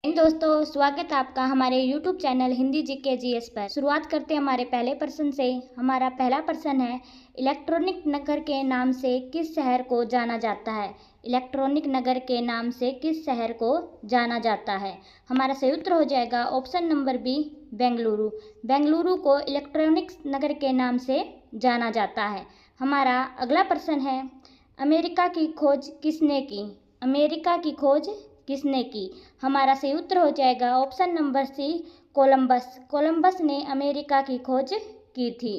दोस्तों, स्वागत है आपका हमारे YouTube channel Hindi GK GS पर। शुरुआत करते हैं हमारे पहले प्रश्न से। हमारा पहला प्रश्न है, इलेक्ट्रॉनिक नगर के नाम से किस शहर को जाना जाता है? इलेक्ट्रॉनिक नगर के नाम से किस शहर को जाना जाता है? हमारा सही उत्तर हो जाएगा option number B, Bengaluru. Bengaluru को इलेक्ट्रॉनिक नगर के नाम से जाना जाता है। हमारा अगला प्रश्न है, अमेरिका की खोज किसने की? अमेरिका की खोज किसने की? हमारा सही उत्तर हो जाएगा option number C, Columbus. Columbus ने अमेरिका की खोज की थी।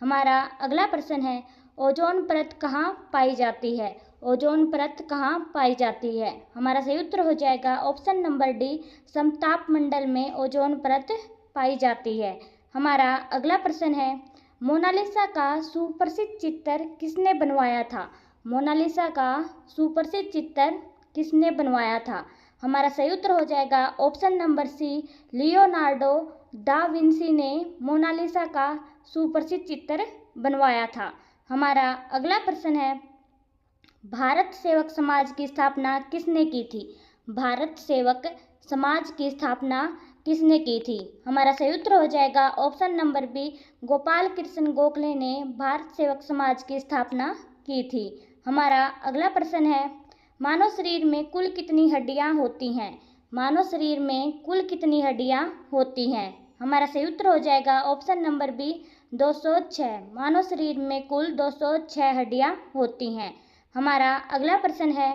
हमारा अगला प्रश्न है, ओजोन परत कहाँ पाई जाती है? ओजोन परत कहाँ पाई जाती है? हमारा सही उत्तर हो जाएगा ऑप्शन नंबर डी, समताप मंडल में ओजोन परत पाई जाती है। हमारा अगला प्रश्न है, मोनालिसा का सुप्रसिद्ध चित्र किसने बनवाया था? मोनालिसा का सुप्रसिद्ध चित्र किसने बनवाया था? हमारा सही उत्तर हो जाएगा option number C, Leonardo da Vinci ने मोनालिसा का सुप्रसिद्ध चित्र बनवाया था। हमारा अगला प्रश्न है, भारत सेवक समाज की स्थापना किसने की थी? भारत सेवक समाज की स्थापना किसने की थी? हमारा सही उत्तर हो जाएगा option number B, Gopal Krishna Gokhale ने भारत सेवक समाज की स्थापना की थी। हमारा अगला प्रश्न है, मानव शरीर में कुल कितनी हड्डियां होती हैं? मानव शरीर में कुल कितनी हड्डियां होती हैं? हमारा सही उत्तर हो जाएगा ऑप्शन नंबर बी, 206। मानव शरीर में कुल 206 हड्डियां होती हैं। हमारा अगला प्रश्न है,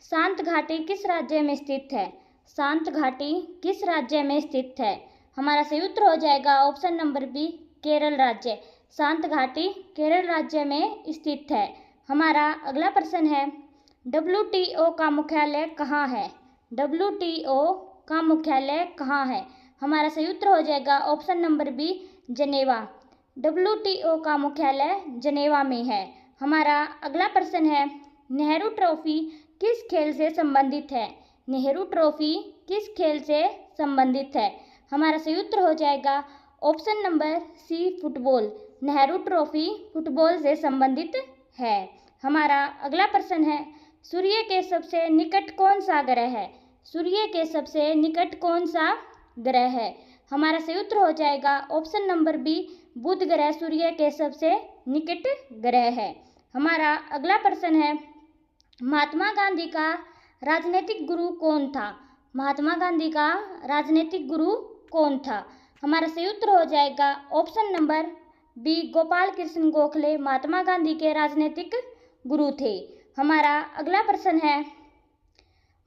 शांत घाटी किस राज्य में स्थित है? शांत घाटी किस राज्य में स्थित है? हमारा सही उत्तर हो जाएगा ऑप्शन नंबर बी, केरल राज्य। शांत घाटी केरल राज्य में स्थित है। हमारा अगला प्रश्न है, WTO का मुख्यालय कहाँ है? WTO का मुख्यालय कहाँ है? हमारा सही उत्तर हो जाएगा ऑप्शन नंबर बी, जनेवा। WTO का मुख्यालय जनेवा में है। हमारा अगला प्रश्न है, नेहरू ट्रॉफी किस खेल से संबंधित है? नेहरू ट्रॉफी किस खेल से संबंधित है? हमारा सही उत्तर हो जाएगा option number C, football. Nehru trophy football से संबंधित है। हमारा अगला प्रश्न है, सूर्य के सबसे निकट कौन सा ग्रह है? सूर्य के सबसे निकट कौन सा ग्रह है? हमारा सही उत्तर हो जाएगा ऑप्शन नंबर बी, बुध ग्रह सूर्य के सबसे निकट ग्रह है। हमारा अगला प्रश्न है, महात्मा गांधी का राजनीतिक गुरु कौन था? महात्मा गांधी का राजनीतिक गुरु कौन था? हमारा सही उत्तर हो जाएगा option number B, Gopal Krishna Gokhale Mahatma Gandhi के राजनीतिक गुरु थे। हमारा अगला प्रश्न है,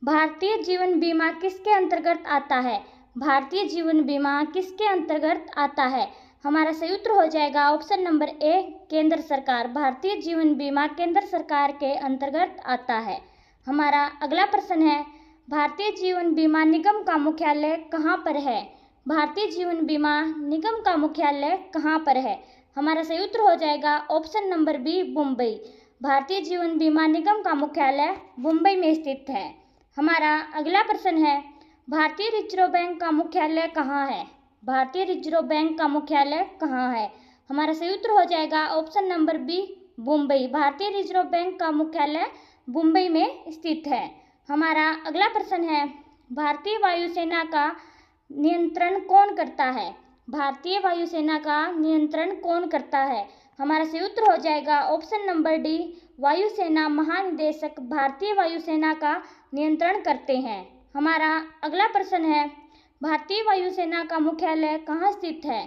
भारतीय जीवन बीमा किसके अंतर्गत आता है? भारतीय जीवन बीमा किसके अंतर्गत आता है? हमारा सही उत्तर हो जाएगा ऑप्शन नंबर ए, केंद्र सरकार। भारतीय जीवन बीमा केंद्र सरकार के अंतर्गत आता है। हमारा अगला प्रश्न है, भारतीय जीवन बीमा निगम का मुख्यालय कहाँ पर है? भारतीय जीवन बीमा निगम का मुख्यालय कहाँ पर है? हमारा सही उत्तर हो जाएगा option number B, Mumbai. Bharatiya Jeevan बीमा निगम का मुख्यालय मुंबई में स्थित है। हमारा अगला प्रश्न है, भारतीय रिजर्व बैंक का मुख्यालय कहाँ है? भारतीय रिजर्व बैंक का मुख्यालय कहाँ है? हमारा सही उत्तर हो जाएगा ऑप्शन नंबर बी, मुंबई। भारतीय रिजर्व बैंक का मुख्यालय मुंबई में स्थित है। हमारा अगला प्रश्न है, भारतीय वायुसेना का नियंत्रण कौन करता है? भारतीय वायुसेना का नियंत्रण कौन करता है? हमारा सही उत्तर हो जाएगा ऑप्शन नंबर डी, वायुसेना महानिदेशक भारतीय वायुसेना का नियंत्रण करते हैं। हमारा अगला प्रश्न है, भारतीय वायुसेना का मुख्यालय कहाँ स्थित है?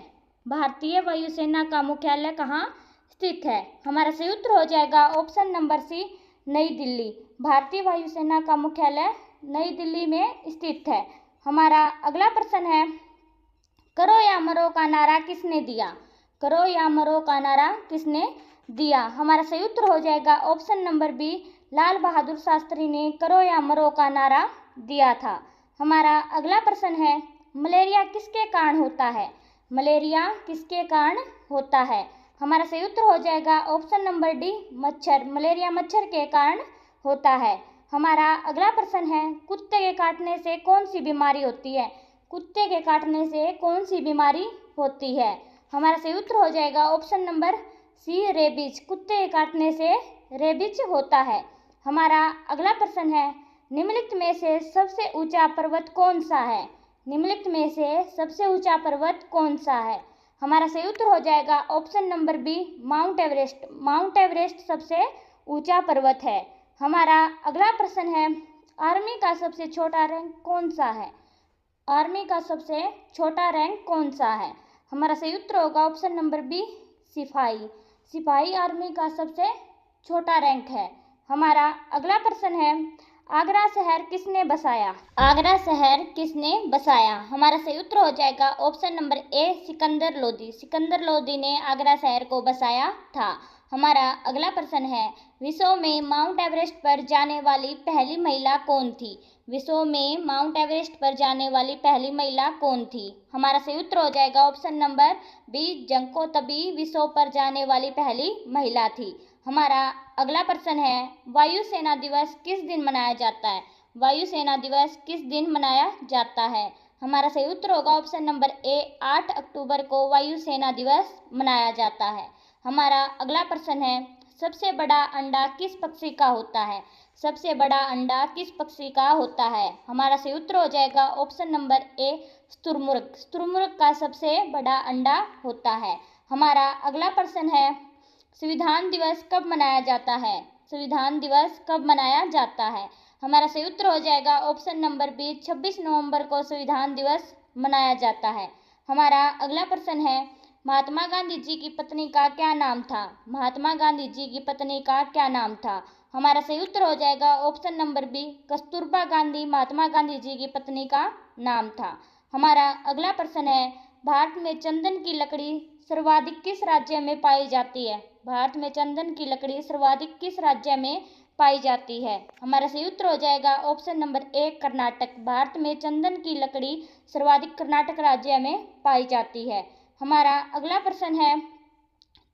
भारतीय वायुसेना का मुख्यालय कहाँ स्थित है? हमारा सही उत्तर हो जाएगा ऑप्शन नंबर सी, नई दिल्ली। भारतीय वायुसेना का मुख्यालय नई दिल्ली में स्थित है। हमारा अगला प्रश्न है, करो या मरो का नारा किसने दिया? करो या मरो का नारा किसने दिया? हमारा सही उत्तर हो जाएगा option number B, Lal Bahadur Shastri ने करो या मरो का नारा दिया था। हमारा अगला प्रश्न है, मलेरिया किसके कारण होता है? मलेरिया किसके कारण होता है? हमारा सही उत्तर हो जाएगा ऑप्शन नंबर डी, मच्छर। मलेरिया मच्छर के कारण होता है। हमारा अगला प्रश्न है, कुत्ते के काटने से कौन सी बीमारी होती है? कुत्ते के काटने से कौन सी बीमारी होती है? हमारा सही उत्तर हो जाएगा ऑप्शन नंबर सी, रेबीज। कुत्ते के काटने से रेबीज होता है। हमारा अगला प्रश्न है, निम्नलिखित में से सबसे ऊंचा पर्वत कौन सा है? निम्नलिखित में से सबसे ऊंचा पर्वत कौन सा है? हमारा सही उत्तर हो जाएगा option number B, Mount Everest. Mount Everest सबसे ऊंचा पर्वत है। हमारा अगला प्रश्न है, आर्मी का सबसे छोटा रैंक कौन सा है? आर्मी का सबसे छोटा रैंक कौन सा है? हमारा सही उत्तर होगा ऑप्शन नंबर बी, सिपाही। सिपाही आर्मी का सबसे छोटा रैंक है। हमारा अगला प्रश्न है, आगरा शहर किसने बसाया? आगरा शहर किसने बसाया? हमारा सही उत्तर हो जाएगा ऑप्शन नंबर ए, सिकंदर लोदी। सिकंदर लोदी ने आगरा शहर को बसाया था। हमारा अगला प्रश्न है, विश्व में माउंट एवरेस्ट पर जाने वाली पहली महिला कौन थी? विश्व में माउंट एवरेस्ट पर जाने वाली पहली महिला कौन थी? हमारा सही उत्तर हो जाएगा ऑप्शन नंबर बी, जंको तबी विश्व पर जाने वाली पहली महिला थी। हमारा अगला प्रश्न है, वायुसेना दिवस किस दिन मनाया जाता है? वायुसेना दिवस किस दिन मनाया जाता है? हमारा सही उत्तर होगा ऑप्शन नंबर ए, 8 अक्टूबर को वायुसेना दिवस मनाया जाता है। हमारा अगला प्रश्न है, सबसे बड़ा अंडा किस पक्षी का होता है? सबसे बड़ा अंडा किस पक्षी का होता है? हमारा सही उत्तर हो जाएगा ऑप्शन नंबर ए, शुतुरमुर्ग। शुतुरमुर्ग का सबसे बड़ा अंडा होता है। हमारा अगला प्रश्न है, संविधान दिवस कब मनाया जाता है? संविधान दिवस कब मनाया जाता है? हमारा सही उत्तर हो जाएगा ऑप्शन नंबर बी, 26 नवंबर को संविधान दिवस मनाया जाता है। हमारा अगला प्रश्न है, महात्मा गांधी जी की पत्नी का क्या नाम था? महात्मा गांधी जी की पत्नी का क्या नाम था? हमारा सही उत्तर हो जाएगा option number B, Kasturba Gandhi Mahatma Gandhi ji की पत्नी का नाम था। हमारा अगला प्रश्न है, भारत में चंदन की लकड़ी सर्वाधिक किस राज्य में पाई जाती है? भारत में चंदन की लकड़ी सर्वाधिक किस राज्य में पाई जाती है? हमारा सही उत्तर हो जाएगा ऑप्शन नंबर ए, कर्नाटक। भारत में चंदन की लकड़ी सर्वाधिक कर्नाटक राज्य में पाई जाती है। हमारा अगला प्रश्न है,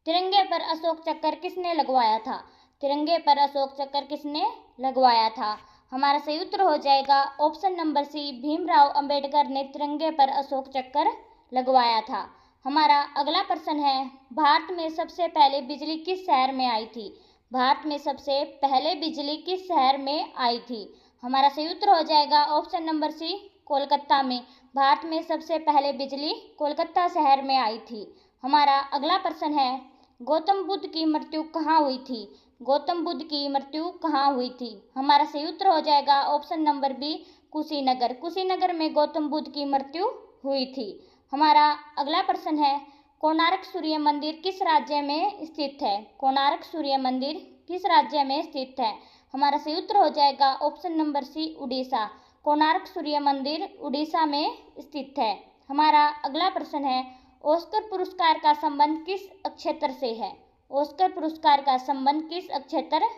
तिरंगे पर अशोक चक्र किसने लगवाया था? तिरंगे पर अशोक चक्र किसने लगवाया था? हमारा सही उत्तर हो जाएगा option number C, Bhimrao Ambedkar ने तिरंगे पर अशोक चक्र लगवाया था। हमारा अगला प्रश्न है, भारत में सबसे पहले बिजली किस शहर में आई थी? भारत में सबसे पहले बिजली किस शहर में आई थी? हमारा सही उत्तर हो जाएगा ऑप्शन नंबर सी, कोलकाता में। भारत में सबसे पहले बिजली कोलकाता शहर में आई थी। हमारा अगला प्रश्न है, गौतम बुद्ध की मृत्यु कहाँ हुई थी? गौतम बुद्ध की मृत्यु कहाँ हुई थी? हमारा सही उत्तर हो जाएगा option number B, Kushinagar. Kushinagar में गौतम बुद्ध की मृत्यु हुई थी। हमारा अगला प्रश्न है, कोणार्क सूर्य मंदिर किस राज्य में स्थित है? कोणार्क सूर्य मंदिर किस राज्य में स्थित है? हमारा सही उत्तर हो जाएगा option number C, Orissa. Konark सूर्य मंदिर उड़ीसा में स्थित है। हमारा अगला प्रश्न है, ऑस्कर पुरस्कार का संबंध किस नक्षत्र से है? ऑस्कर पुरस्कार का संबंध किस नक्षत्र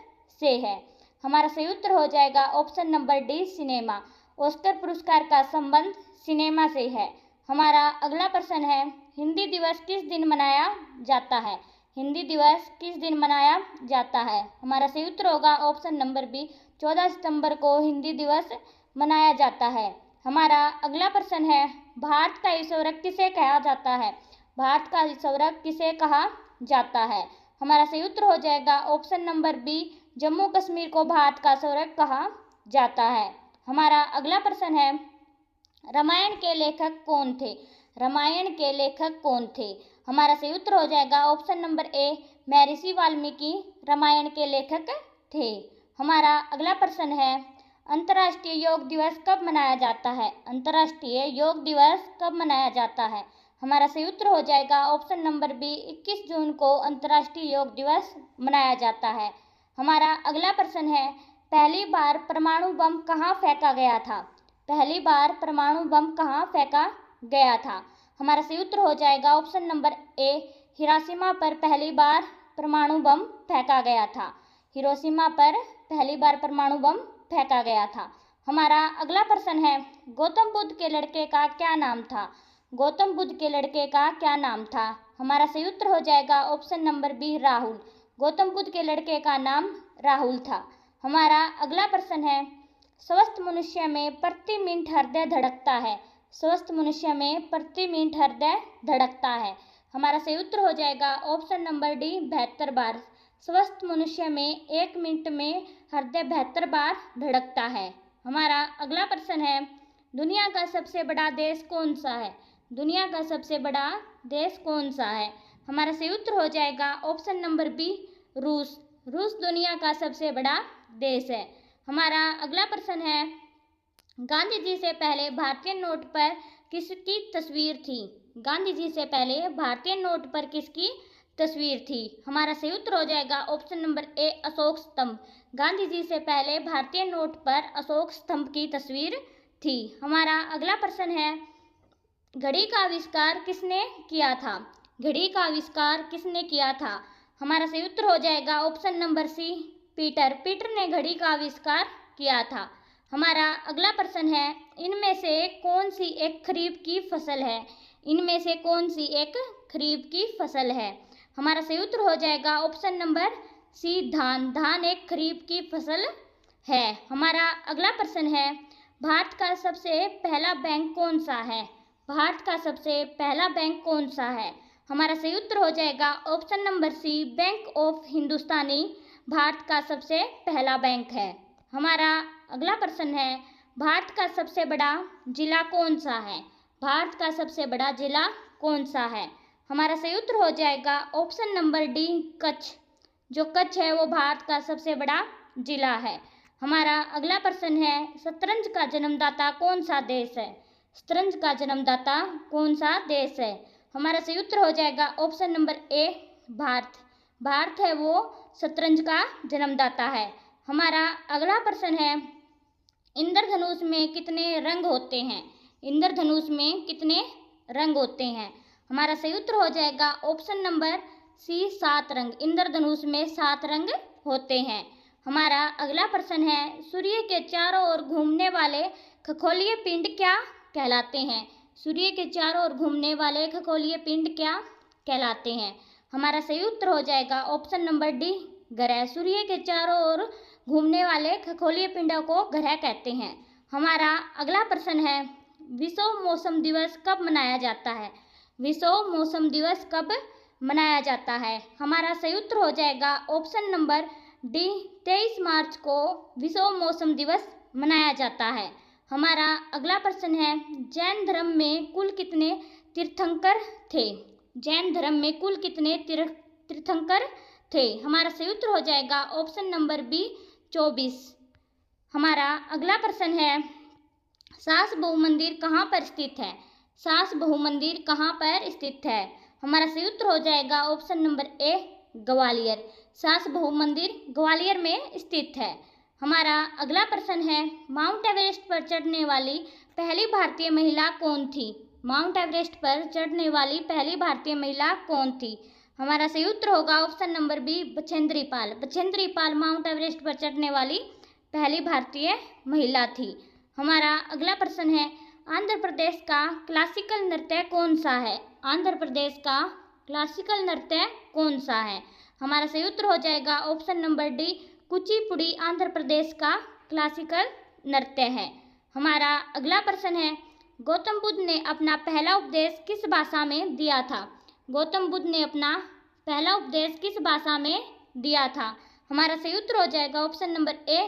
से है? हमारा सही उत्तर हो जाएगा option number D, cinema. Oscar पुरस्कार का संबंध सिनेमा से है। हमारा अगला प्रश्न है, हिंदी दिवस किस दिन मनाया जाता है? हिंदी दिवस किस दिन मनाया जाता है? हमारा सही उत्तर होगा ऑप्शन नंबर बी, 14 सितंबर को हिंदी दिवस मनाया जाता है। हमारा अगला प्रश्न है, भारत का ईश्वरक किसे कहा जाता है? भारत का ईश्वरक किसे कहा जाता है? हमारा सही उत्तर हो जाएगा option number B, Jammu Kashmir को भारत का ईश्वरक कहा जाता है। हमारा अगला प्रश्न है, रामायण के लेखक कौन थे? रामायण के लेखक कौन थे? हमारा सही उत्तर हो जाएगा ऑप्शन नंबर ए, महर्षि वाल्मीकि रामायण के लेखक थे। हमारा अगला प्रश्न है, अंतर्राष्ट्रीय योग दिवस कब मनाया जाता है? अंतर्राष्ट्रीय योग दिवस कब मनाया जाता है? हमारा सही उत्तर हो जाएगा ऑप्शन नंबर बी, 21 जून को अंतर्राष्ट्रीय योग दिवस मनाया जाता है। हमारा अगला प्रश्न है, पहली बार परमाणु बम कहाँ फेंका गया था? पहली बार परमाणु बम कहाँ फेंका गया था? हमारा सही उत्तर हो जाएगा ऑप्शन नंबर ए, हिरोशिमा पर पहली बार परमाणु बम फेंका गया था। हिरोशिमा पर पहली बार परमाणु बम फेंका गया था। हमारा अगला प्रश्न है, गौतम बुद्ध के लड़के का क्या नाम था? गौतम बुद्ध के लड़के का क्या नाम था? हमारा सही उत्तर हो जाएगा option number B, Rahul. Gautam Buddha के लड़के का नाम राहुल था। हमारा अगला प्रश्न है, स्वस्थ मनुष्य में प्रति मिनट हृदय धड़कता है? स्वस्थ मनुष्य में प्रति मिनट हृदय धड़कता है। हमारा सही उत्तर हो जाएगा ऑप्शन नंबर डी, 72 बार। स्वस्थ मनुष्य में 1 मिनट में हृदय 72 बार धड़कता है। हमारा अगला प्रश्न है, दुनिया का सबसे बड़ा देश कौन सा है? दुनिया का सबसे बड़ा देश कौन सा है? हमारा सही उत्तर हो जाएगा ऑप्शन नंबर बी, रूस। रूस दुनिया का सबसे बड़ा देश है। हमारा अगला प्रश्न है, गांधी जी से पहले भारतीय नोट पर किसकी तस्वीर थी? गांधी जी से पहले भारतीय नोट पर किसकी तस्वीर थी? हमारा सही उत्तर हो जाएगा ऑप्शन नंबर ए, अशोक स्तंभ। गांधी जी से पहले भारतीय नोट पर अशोक स्तंभ की तस्वीर थी। हमारा अगला प्रश्न है, घड़ी का आविष्कार किसने किया था? घड़ी का आविष्कार किसने किया था? हमारा सही उत्तर हो जाएगा option number C, Peter. Peter ने घड़ी का आविष्कार किया था। हमारा अगला प्रश्न है, इनमें से कौन सी एक खरीफ की फसल है? इनमें से कौन सी एक खरीफ की फसल है? हमारा सही उत्तर हो जाएगा ऑप्शन नंबर सी, धान। धान एक खरीफ की फसल है। हमारा अगला प्रश्न है, भारत का सबसे पहला बैंक कौन सा है? भारत का सबसे पहला बैंक कौन सा है? हमारा सही उत्तर हो जाएगा option number C, bank of Hindustani Bharat का सबसे पहला बैंक है। हमारा अगला प्रश्न है, भारत का सबसे बड़ा जिला कौन सा है? भारत का सबसे बड़ा जिला कौन सा है? हमारा सही उत्तर हो जाएगा ऑप्शन नंबर डी, कच्छ। जो कच्छ है वो भारत का सबसे बड़ा जिला है। हमारा अगला प्रश्न है, शतरंज का जन्मदाता कौन सा देश है? शतरंज का जन्मदाता कौन सा देश है? हमारा सही उत्तर हो जाएगा ऑप्शन नंबर ए, भारत। भारत है वो शतरंज का जन्मदाता है। हमारा अगला प्रश्न है, इंद्रधनुष में कितने रंग होते हैं? इंद्रधनुष में कितने रंग होते हैं? हमारा सही उत्तर हो जाएगा ऑप्शन नंबर सी, 7 रंग। इंद्रधनुष में 7 रंग होते हैं। हमारा अगला प्रश्न है, सूर्य के चारों ओर घूमने वाले खगोलीय पिंड क्या कहलाते हैं? सूर्य के चारों ओर घूमने वाले खगोलीय पिंड क्या कहलाते हैं? हमारा सही उत्तर हो जाएगा ऑप्शन नंबर डी, ग्रह। सूर्य के चारों ओर घूमने वाले खगोलीय पिंडों को ग्रह कहते हैं। हमारा अगला प्रश्न है, विश्व मौसम दिवस कब मनाया जाता है? विश्व मौसम दिवस कब मनाया जाता है? हमारा सही उत्तर हो जाएगा ऑप्शन नंबर डी, 23 मार्च को विश्व मौसम दिवस मनाया जाता है। हमारा अगला प्रश्न है, जैन धर्म में कुल कितने तीर्थंकर थे? जैन धर्म में कुल कितने तीर्थंकर थे? हमारा सही उत्तर हो जाएगा ऑप्शन नंबर बी, 24। हमारा अगला प्रश्न है, सास बहु मंदिर कहाँ पर स्थित है? सास बहु मंदिर कहाँ पर स्थित है? हमारा सही उत्तर हो जाएगा ऑप्शन नंबर ए, ग्वालियर। सास बहु मंदिर ग्वालियर में स्थित है। हमारा अगला प्रश्न है, माउंट एवरेस्ट पर चढ़ने वाली पहली भारतीय महिला कौन थी? माउंट एवरेस्ट पर चढ़ने वाली पहली भारतीय महिला कौन थी? हमारा सही उत्तर होगा option number B, Bachendri Pal. Bachendri Pal mount Everest पर चढ़ने वाली पहली भारतीय महिला थी। हमारा अगला प्रश्न है, आंध्र प्रदेश का क्लासिकल नृत्य कौन सा है? आंध्र प्रदेश का क्लासिकल नृत्य कौन सा है? हमारा सही उत्तर हो जाएगा option number D, Kuchipudi Andhra Pradesh का क्लासिकल नृत्य है। हमारा अगला प्रश्न है, गौतम बुद्ध ने अपना पहला उपदेश किस भाषा में दिया था? गौतम बुद्ध ने अपना पहला उपदेश किस भाषा में दिया था? हमारा सही उत्तर हो जाएगा ऑप्शन नंबर ए,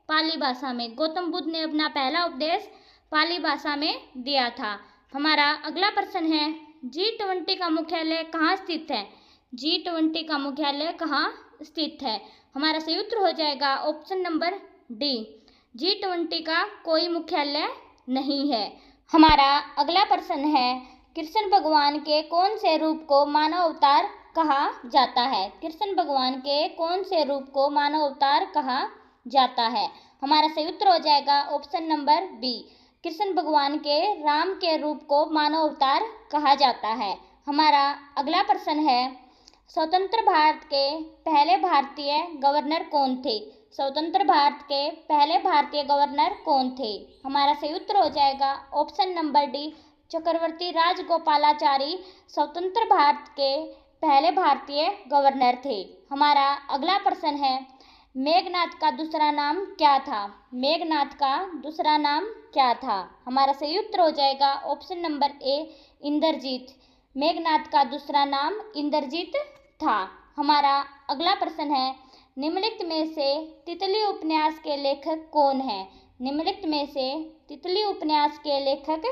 पाली भाषा में। गौतम बुद्ध ने अपना पहला उपदेश पाली भाषा में दिया था। हमारा अगला प्रश्न है, G20 का मुख्यालय कहाँ स्थित है? G20 का मुख्यालय कहाँ स्थित है? हमारा सही उत्तर हो जाएगा ऑप्शन नंबर डी, G20 का कोई मुख्यालय नहीं है। हमारा अगला प्रश्न है, कृष्ण भगवान के कौन से रूप को मानव अवतार कहा जाता है? कृष्ण भगवान के कौन से रूप को मानव अवतार कहा जाता है? हमारा सही उत्तर हो जाएगा ऑप्शन नंबर बी, कृष्ण भगवान के राम के रूप को मानव अवतार कहा जाता है। हमारा अगला प्रश्न है, स्वतंत्र भारत के पहले भारतीय गवर्नर कौन थे? स्वतंत्र भारत के पहले भारतीय गवर्नर कौन थे? हमारा सही उत्तर हो जाएगा ऑप्शन नंबर डी, चक्रवर्ती राजगोपालाचारी स्वतंत्र भारत के पहले भारतीय गवर्नर थे। हमारा अगला प्रश्न है, मेघनाथ का दूसरा नाम क्या था? मेघनाथ का दूसरा नाम क्या था? हमारा सही उत्तर हो जाएगा option number A, Indrajit. Meghnath का दूसरा नाम इंद्रजीत था। हमारा अगला प्रश्न है, निम्नलिखित में से तितली उपन्यास के लेखक कौन है? निम्नलिखित में से तितली उपन्यास के लेखक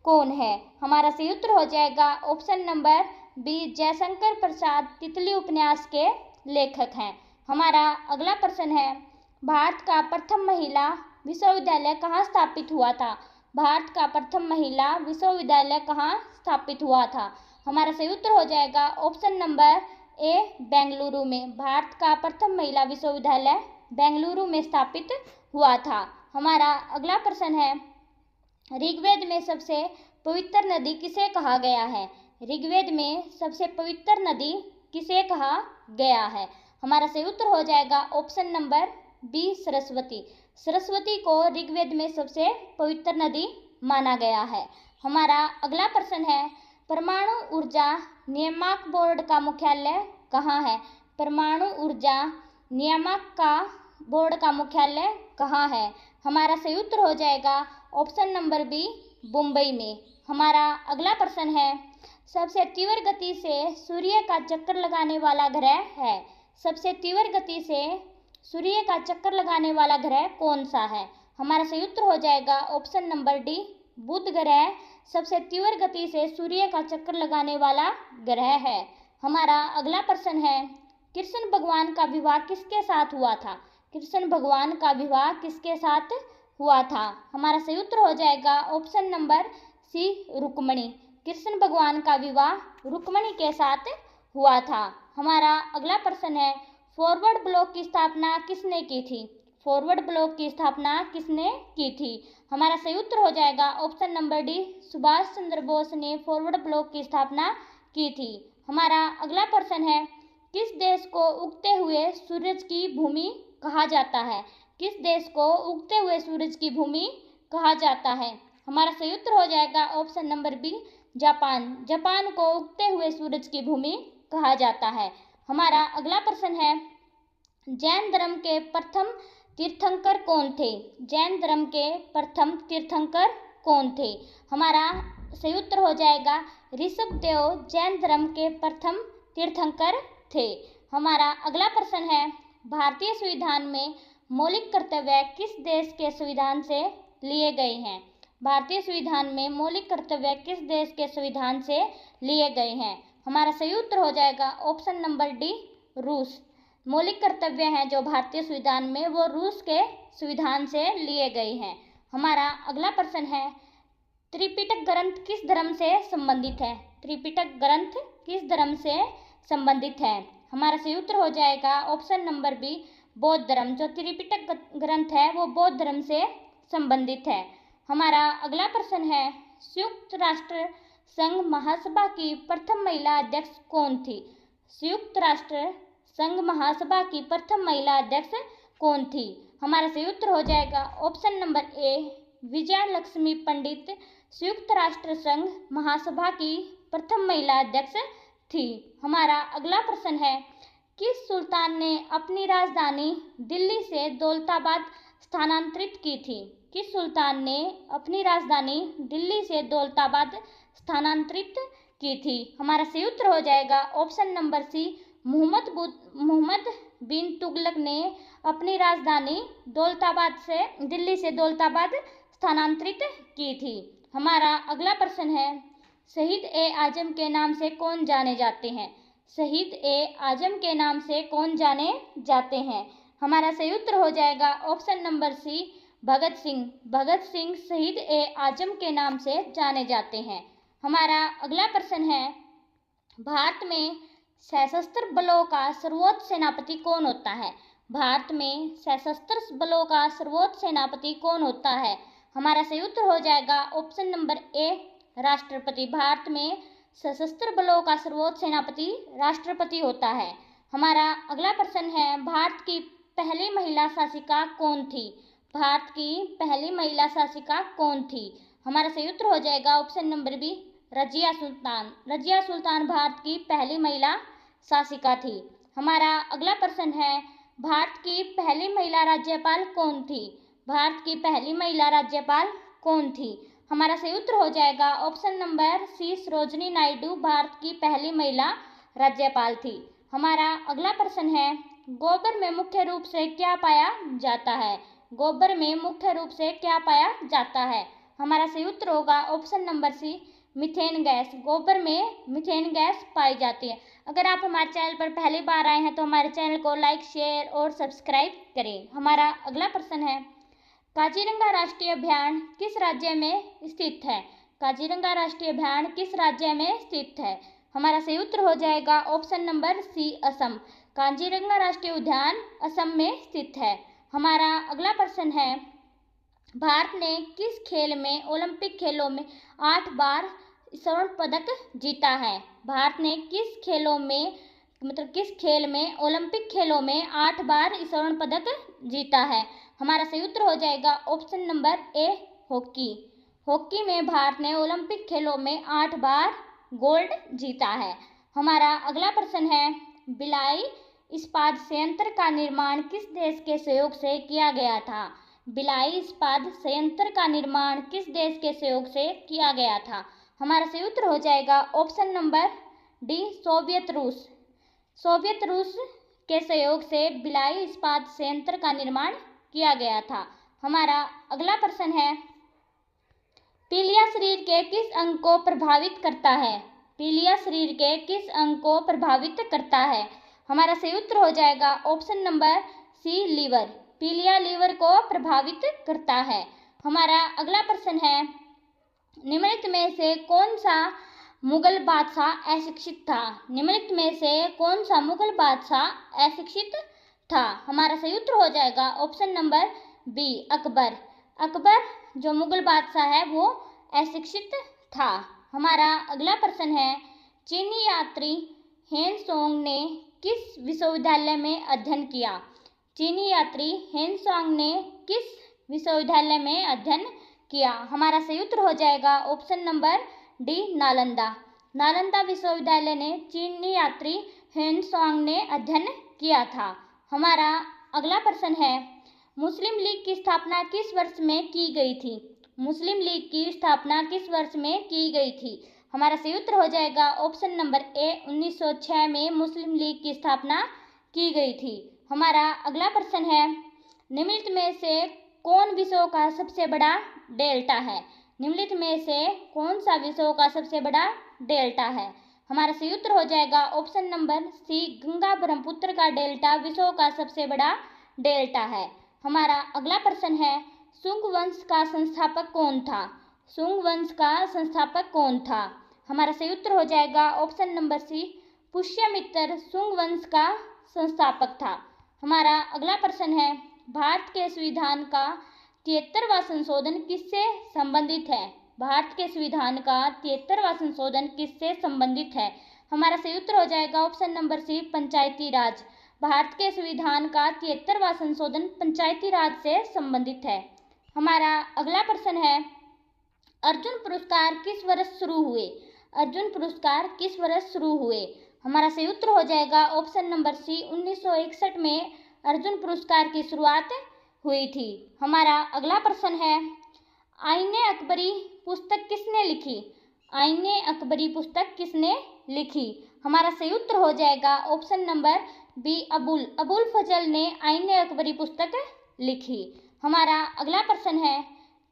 कौन है? हमारा सही उत्तर हो जाएगा option number B, Jaishankar Prasad तितली उपन्यास के लेखक हैं। हमारा अगला प्रश्न है, भारत का प्रथम महिला विश्वविद्यालय कहाँ स्थापित हुआ था? भारत का प्रथम महिला विश्वविद्यालय कहाँ स्थापित हुआ था? हमारा सही उत्तर हो जाएगा ऑप्शन नंबर ए, बेंगलुरु में। भारत का प्रथम महिला विश्वविद्यालय बेंगलुरु में स्थापित हुआ था। हमारा अगला प्रश्न है, ऋग्वेद में सबसे पवित्र नदी किसे कहा गया है? ऋग्वेद में सबसे पवित्र नदी किसे कहा गया है? हमारा सही उत्तर हो जाएगा option number B, Saraswati. Saraswati को ऋग्वेद में सबसे पवित्र नदी माना गया है। हमारा अगला प्रश्न है, परमाणु ऊर्जा नियामक बोर्ड का मुख्यालय कहाँ है? परमाणु ऊर्जा नियामक का बोर्ड का मुख्यालय कहाँ है? हमारा सही उत्तर हो जाएगा ऑप्शन नंबर बी, मुंबई में। हमारा अगला प्रश्न है, सबसे तीव्र गति से सूर्य का चक्कर लगाने वाला ग्रह है? सबसे तीव्र गति से सूर्य का चक्कर लगाने वाला ग्रह कौन सा है? हमारा सही उत्तर हो जाएगा ऑप्शन नंबर डी, बुध ग्रह सबसे तीव्र गति से सूर्य का चक्कर लगाने वाला ग्रह है। हमारा अगला प्रश्न है, कृष्ण भगवान का विवाह किसके साथ हुआ था? कृष्ण भगवान का विवाह किसके साथ हुआ था? हमारा सही उत्तर हो जाएगा option number C, Rukmini. Krishna भगवान का विवाह रुक्मणी के साथ हुआ था। हमारा अगला प्रश्न है, फॉरवर्ड ब्लॉक की स्थापना किसने की थी? फॉरवर्ड ब्लॉक की स्थापना किसने की थी? हमारा सही उत्तर हो जाएगा option number D, Subhash Chandra Bose ने फॉरवर्ड ब्लॉक की स्थापना की थी। हमारा अगला प्रश्न है, किस देश को उगते हुए सूरज की भूमि कहा जाता है? किस देश को उगते हुए सूरज की भूमि कहा जाता है? हमारा सही उत्तर हो जाएगा option number B, Japan. Japan को उगते हुए सूरज की भूमि कहा जाता है। हमारा अगला प्रश्न है, जैन धर्म के प्रथम तीर्थंकर कौन थे? जैन धर्म के प्रथम तीर्थंकर कौन थे? हमारा सही उत्तर हो जाएगा ऋषभदेव जैन धर्म के प्रथम तीर्थंकर थे। हमारा अगला प्रश्न है, भारतीय संविधान में मौलिक कर्तव्य किस देश के संविधान से लिए गए हैं? भारतीय संविधान में मौलिक कर्तव्य किस देश के संविधान से लिए गए हैं? हमारा सही उत्तर हो जाएगा ऑप्शन नंबर डी, रूस। मौलिक कर्तव्य हैं जो भारतीय संविधान में, वो रूस के संविधान से लिए गए हैं। हमारा अगला प्रश्न है, त्रिपिटक ग्रंथ किस धर्म से संबंधित है? त्रिपिटक ग्रंथ किस धर्म से संबंधित है? हमारा सही उत्तर हो जाएगा ऑप्शन नंबर बी, बौद्ध धर्म। जो त्रिपिटक ग्रंथ है वो बौद्ध धर्म से संबंधित है। हमारा अगला प्रश्न है, संयुक्त राष्ट्र संघ महासभा की प्रथम महिला अध्यक्ष कौन थी? संयुक्त राष्ट्र संघ महासभा की प्रथम महिला अध्यक्ष कौन थी? हमारा सही उत्तर हो जाएगा option number A, Vijaya Lakshmi Pandit संयुक्त राष्ट्र संघ महासभा की प्रथम महिला अध्यक्ष थी। हमारा अगला प्रश्न है, किस सुल्तान ने अपनी राजधानी दिल्ली से दौलताबाद स्थानांतरित की थी? किस सुल्तान ने अपनी राजधानी दिल्ली से दौलताबाद स्थानांतरित की थी? हमारा सही उत्तर हो जाएगा ऑप्शन नंबर सी, मोहम्मद बिन तुगलक ने अपनी राजधानी दिल्ली से दौलताबाद स्थानांतरित की थी। हमारा अगला प्रश्न है, शहीद ए आजम के नाम से कौन जाने जाते हैं? शहीद ए आजम के नाम से कौन जाने जाते हैं? हमारा सही उत्तर हो जाएगा ऑप्शन नंबर सी, भगत सिंह। भगत सिंह शहीद ए आजम के नाम से जाने जाते हैं। हमारा अगला प्रश्न है, भारत में सशस्त्र बलों का सर्वोच्च सेनापति कौन होता है? भारत में सशस्त्र बलों का सर्वोच्च सेनापति कौन होता है? हमारा सही उत्तर हो जाएगा ऑप्शन नंबर ए, राष्ट्रपति। भारत में सशस्त्र बलों का सर्वोच्च सेनापति राष्ट्रपति होता है। हमारा अगला प्रश्न है, भारत की पहली महिला शासिका कौन थी? भारत की पहली महिला शासिका कौन थी? हमारा सही उत्तर हो जाएगा option number B, Razia Sultan. Razia Sultan Bharat की पहली महिला शासिका थी। हमारा अगला प्रश्न है, भारत की पहली महिला राज्यपाल कौन थी? भारत की पहली महिला राज्यपाल कौन थी? हमारा सही उत्तर हो जाएगा option number C, Sarojini Naidu Bharat की पहली महिला राज्यपाल थी। हमारा अगला प्रश्न है, गोबर में मुख्य रूप से क्या पाया जाता है? गोबर में मुख्य रूप से क्या पाया जाता है? हमारा सही उत्तर होगा option number C, methane gas. गोबर में मीथेन गैस पाई जाती है। अगर आप हमारे चैनल पर पहली बार आए हैं तो हमारे चैनल को लाइक, शेयर और सब्सक्राइब करें। हमारा अगला प्रश्न है, काजीरंगा राष्ट्रीय उद्यान किस राज्य में स्थित है? काजीरंगा राष्ट्रीय उद्यान किस राज्य में स्थित है? हमारा सही उत्तर हो जाएगा option number C, Assam. Kaziranga राष्ट्रीय उद्यान असम में स्थित है। हमारा अगला प्रश्न है, भारत ने किस खेल में ओलंपिक खेलों में 8 बार स्वर्ण पदक जीता है? भारत ने किस खेलों में किस खेल में ओलंपिक खेलों में 8 बार स्वर्ण पदक जीता है? हमारा सही उत्तर हो जाएगा ऑप्शन नंबर ए, हॉकी। हॉकी में भारत ने ओलंपिक खेलों में 8 बार गोल्ड जीता है। हमारा अगला प्रश्न है, भिलाई इस्पात संयंत्र का निर्माण किस देश के सहयोग से किया गया था? भिलाई इस्पात संयंत्र का निर्माण किस देश के सहयोग से किया गया था? हमारा सही उत्तर हो जाएगा ऑप्शन नंबर डी, सोवियत रूस। सोवियत रूस के सहयोग से भिलाई इस्पात संयंत्र का निर्माण किया गया था। हमारा अगला प्रश्न है, पीलिया शरीर के किस अंग को प्रभावित करता है? पीलिया शरीर के किस अंग को प्रभावित करता है? हमारा सही उत्तर हो जाएगा ऑप्शन नंबर सी, लीवर। पीलिया लीवर को प्रभावित करता है। हमारा अगला प्रश्न है, निम्नलिखित में से कौन सा मुगल बादशाह अशिक्षित था? निम्नलिखित में से कौन सा मुगल बादशाह अशिक्षित था? हमारा सही उत्तर हो जाएगा option number B, Akbar. Akbar जो मुगल बादशाह है वो अशिक्षित था। हमारा अगला प्रश्न है, चीनी यात्री हेनसोंग ने किस विश्वविद्यालय में अध्ययन किया? चीनी यात्री हेनसोंग ने किस विश्वविद्यालय में अध्ययन किया? हमारा सही उत्तर हो जाएगा option number D, Nalanda. Nalanda विश्वविद्यालय ने चीनी यात्री हेनसोंग ने अध्ययन किया था। हमारा अगला प्रश्न है, मुस्लिम लीग की स्थापना किस वर्ष में की गई थी? मुस्लिम लीग की स्थापना किस वर्ष में की गई थी? हमारा सही उत्तर हो जाएगा ऑप्शन नंबर ए, 1906 में मुस्लिम लीग की स्थापना की गई थी। हमारा अगला प्रश्न है, निम्नलिखित में से कौन विश्व का सबसे बड़ा डेल्टा है? निम्नलिखित में से कौन सा विश्व का सबसे बड़ा डेल्टा है? हमारा सही उत्तर हो जाएगा option number C, Ganga Brahmaputra का डेल्टा विश्व का सबसे बड़ा डेल्टा है। हमारा अगला प्रश्न है, शुंग वंश का संस्थापक कौन था? शुंग वंश का संस्थापक कौन था? हमारा सही उत्तर हो जाएगा option number C, Pushyamitra Shunga वंश का संस्थापक था। हमारा अगला प्रश्न है, भारत के संविधान का 73वां संशोधन किससे संबंधित है? भारत के संविधान का 73वां संशोधन किससे संबंधित है? हमारा सही उत्तर हो जाएगा ऑप्शन नंबर सी, पंचायती राज। भारत के संविधान का 73वां संशोधन पंचायती राज से संबंधित है। हमारा अगला प्रश्न है, अर्जुन पुरस्कार किस वर्ष शुरू हुए? अर्जुन पुरस्कार किस वर्ष शुरू हुए? हमारा सही उत्तर हो जाएगा ऑप्शन नंबर सी, 1961 में अर्जुन पुरस्कार की शुरुआत हुई थी। हमारा अगला प्रश्न है, आईने अकबरी पुस्तक किसने लिखी? आईने अकबरी पुस्तक किसने लिखी? हमारा सही उत्तर हो जाएगा ऑप्शन नंबर बी, अबुल फजल ने आईने अकबरी पुस्तक लिखी। हमारा अगला प्रश्न है,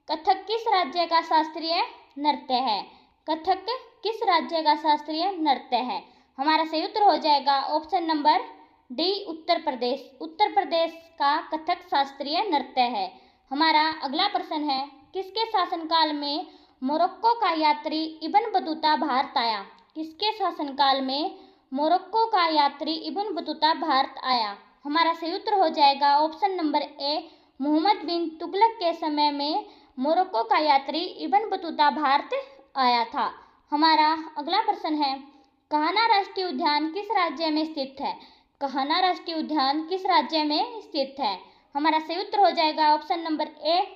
कथक किस राज्य का शास्त्रीय नृत्य है? कथक किस राज्य का शास्त्रीय नृत्य है? हमारा सही उत्तर हो जाएगा option number D, Uttar Pradesh. Uttar Pradesh का कथक शास्त्रीय नृत्य है। हमारा अगला प्रश्न है, किसके शासनकाल में मोरक्को का यात्री इब्न बतूता भारत आया? किसके शासनकाल में मोरक्को का यात्री इब्न बतूता भारत आया? हमारा सही उत्तर हो जाएगा ऑप्शन नंबर ए, मोहम्मद बिन तुगलक के समय में मोरक्को का यात्री इब्न बतूता भारत आया था। हमारा अगला प्रश्न है, कान्हा राष्ट्रीय उद्यान किस राज्य में स्थित है? कान्हा राष्ट्रीय उद्यान किस राज्य में स्थित है? हमारा सही उत्तर हो जाएगा ऑप्शन नंबर ए,